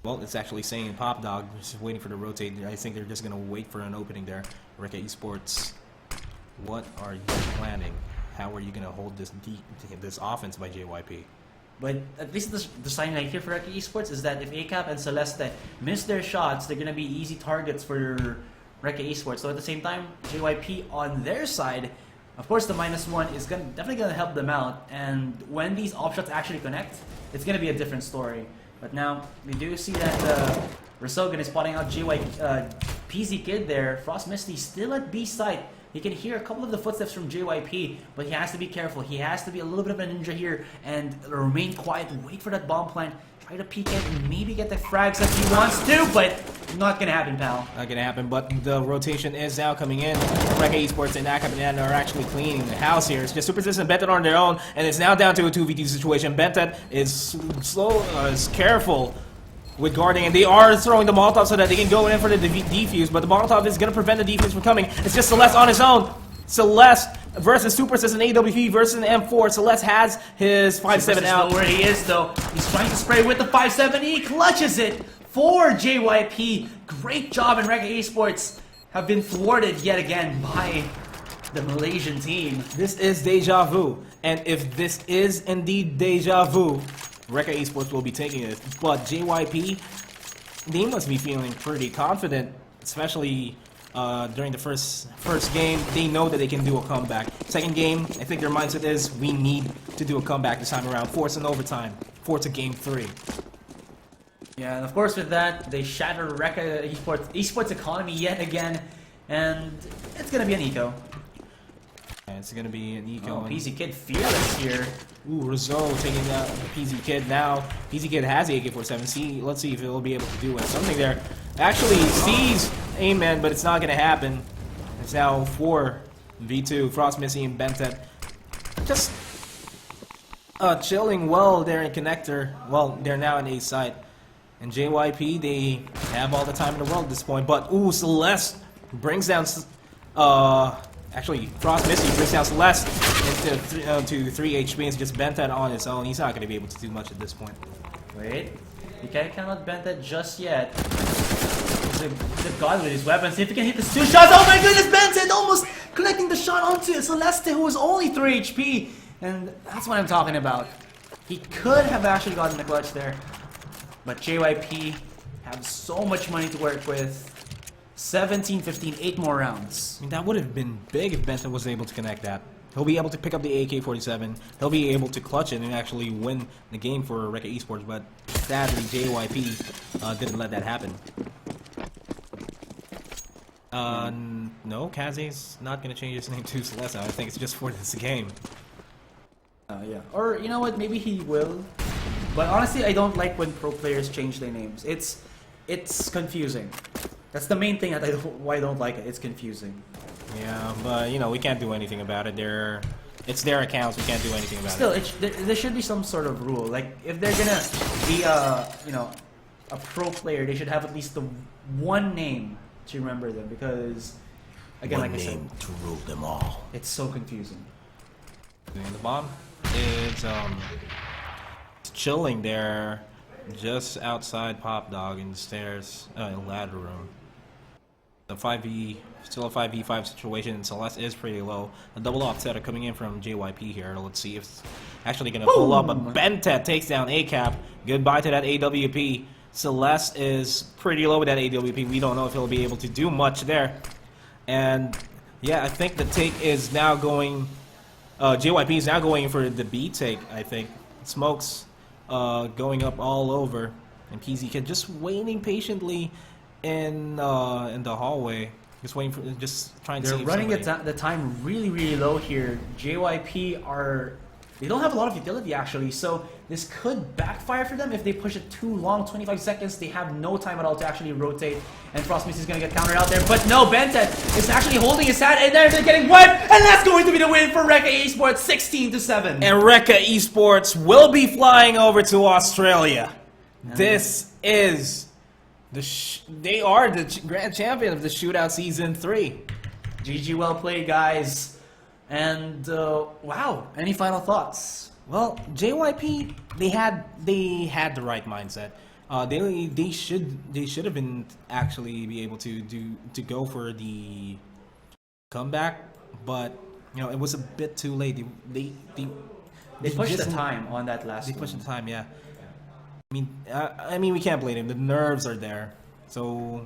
Well, it's actually saying Pop Dog, just waiting for the rotate. I think they're just gonna wait for an opening there. Recca Esports, what are you planning? How are you gonna hold this offense by JYP? But at least the sign right here for Recca Esports is that if ACAP and Celeste miss their shots, they're going to be easy targets for Recca Esports. So at the same time, JYP on their side, of course the -1 is definitely going to help them out. And when these op shots actually connect, it's going to be a different story. But now, we do see that Rasogan is spotting out PZ Kid there. Frost Misty still at B side. He can hear a couple of the footsteps from JYP, but he has to be careful. He has to be a little bit of a ninja here and remain quiet, wait for that bomb plant, try to peek in and maybe get the frags that he wants to, but not gonna happen, pal. Not gonna happen, but the rotation is now coming in. Recca Esports and Akab and are actually cleaning the house here. It's just Super Sis and Bentet on their own, and it's now down to a 2v2 situation. Bentet is is careful with guarding, and they are throwing the Molotov so that they can go in for the defuse, but the Molotov is going to prevent the defuse from coming. It's just Celeste on his own. Celeste versus Super Sis and AWP versus an M4. Celeste has his 5-7 out. Where he is, though. He's trying to spray with the 5-7. He clutches it for JYP. Great job, and Recca Esports have been thwarted yet again by the Malaysian team. This is deja vu, and if this is indeed deja vu, Recca Esports will be taking it, but JYP, they must be feeling pretty confident, especially during the first game, they know that they can do a comeback. Second game, I think their mindset is we need to do a comeback this time around. Force an overtime. Force a game 3. Yeah, and of course with that, they shatter Recca esports economy yet again, and it's gonna be an eco. And it's gonna be an eco. Oh, PZ Kid fearless here. Ooh, Rizzo taking out PZ Kid now. PZ Kid has the AK-47. Let's see if he'll be able to do something there. Actually sees Amen, but it's not gonna happen. It's now 4v2. Frost, Missy, and Bentet. Just chilling well there in connector. Well, they're now in A site. And JYP, they have all the time in the world at this point. But ooh, Celeste brings down actually, Frost Missy brings down Celeste into 3 HP and just bent that on his own. He's not going to be able to do much at this point. Wait, you cannot bend that just yet. He's a god with his weapons. If he can hit the 2 shots, oh my goodness, Benton almost connecting the shot onto Celeste, who was only 3 HP. And that's what I'm talking about. He could have actually gotten the clutch there. But JYP have so much money to work with. 17, 15, 8 more rounds. I mean, that would have been big if Benton was able to connect that. He'll be able to pick up the AK-47. He'll be able to clutch it and actually win the game for Recca Esports. But sadly, JYP didn't let that happen. No, Kaze's not going to change his name to Celeste. I think it's just for this game. Yeah. Or, you know what, maybe he will. But honestly, I don't like when pro players change their names. It's confusing. That's the main thing that why I don't like it. It's confusing. Yeah, but you know, we can't do anything about it. It's their accounts. We can't do anything about it. Still, there should be some sort of rule. Like, if they're gonna be a pro player, they should have at least the one name to remember them, because again, one like I said, name to rule them all. it's so confusing. And the bomb is chilling there, just outside Pop Dog in the stairs, ladder room. The 5v, still a 5v5 situation, and Celeste is pretty low. A double offset coming in from JYP here. Let's see if it's actually going to pull up. But Bentet takes down ACAP. Goodbye to that AWP. Celeste is pretty low with that AWP. We don't know if he'll be able to do much there. And yeah, I think the take is now going... JYP is now going for the B take, I think. Smokes going up all over. And PZ Kid just waiting patiently in the hallway, just waiting for, just trying to. They're save running somebody. the time really low here. JYP they don't have a lot of utility actually, so this could backfire for them if they push it too long. 25 seconds, they have no time at all to actually rotate, and Frost Missy is gonna get countered out there. But no, Bentet is actually holding his hat, and they're getting wiped, and that's going to be the win for Recca Esports, 16-7. And Recca Esports will be flying over to Australia. This is they are the grand champion of the Shootout Season 3. GG, well played, guys. And wow, any final thoughts? Well, JYP, they had the right mindset. They should have been actually be able to go for the comeback, but you know, it was a bit too late. They pushed the time on that last. They pushed the time, yeah. I mean, we can't blame him. The nerves are there, so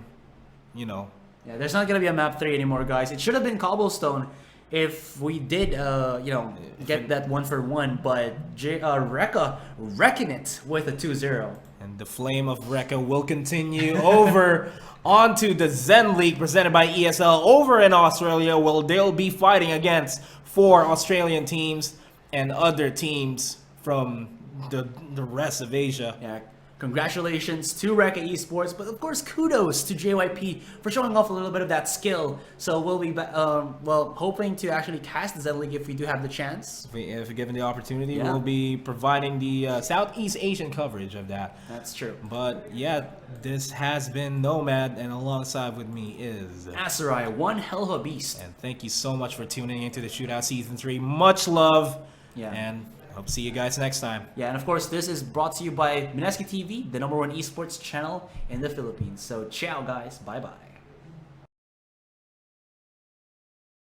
you know. Yeah, there's not gonna be a map 3 anymore, guys. It should have been Cobblestone if we did, get that 1-for-1. But Recca wrecking it with a 2-0. And the flame of Recca will continue over onto the Zen League presented by ESL over in Australia, where they'll be fighting against 4 Australian teams and other teams from the rest of Asia. Yeah, congratulations to Recca Esports, but of course kudos to JYP for showing off a little bit of that skill. So we'll be hoping to actually cast the Zen League if we do have the chance. If given the opportunity, Yeah. we'll be providing the Southeast Asian coverage of that. That's true. But yeah, this has been Nomad, and alongside with me is Asarai, one hell of a beast. And thank you so much for tuning into the Shootout Season 3. Much love. Yeah. And hope to see you guys next time. Yeah, and of course this is brought to you by Mineski TV, the #1 esports channel in the Philippines. So ciao guys, bye bye.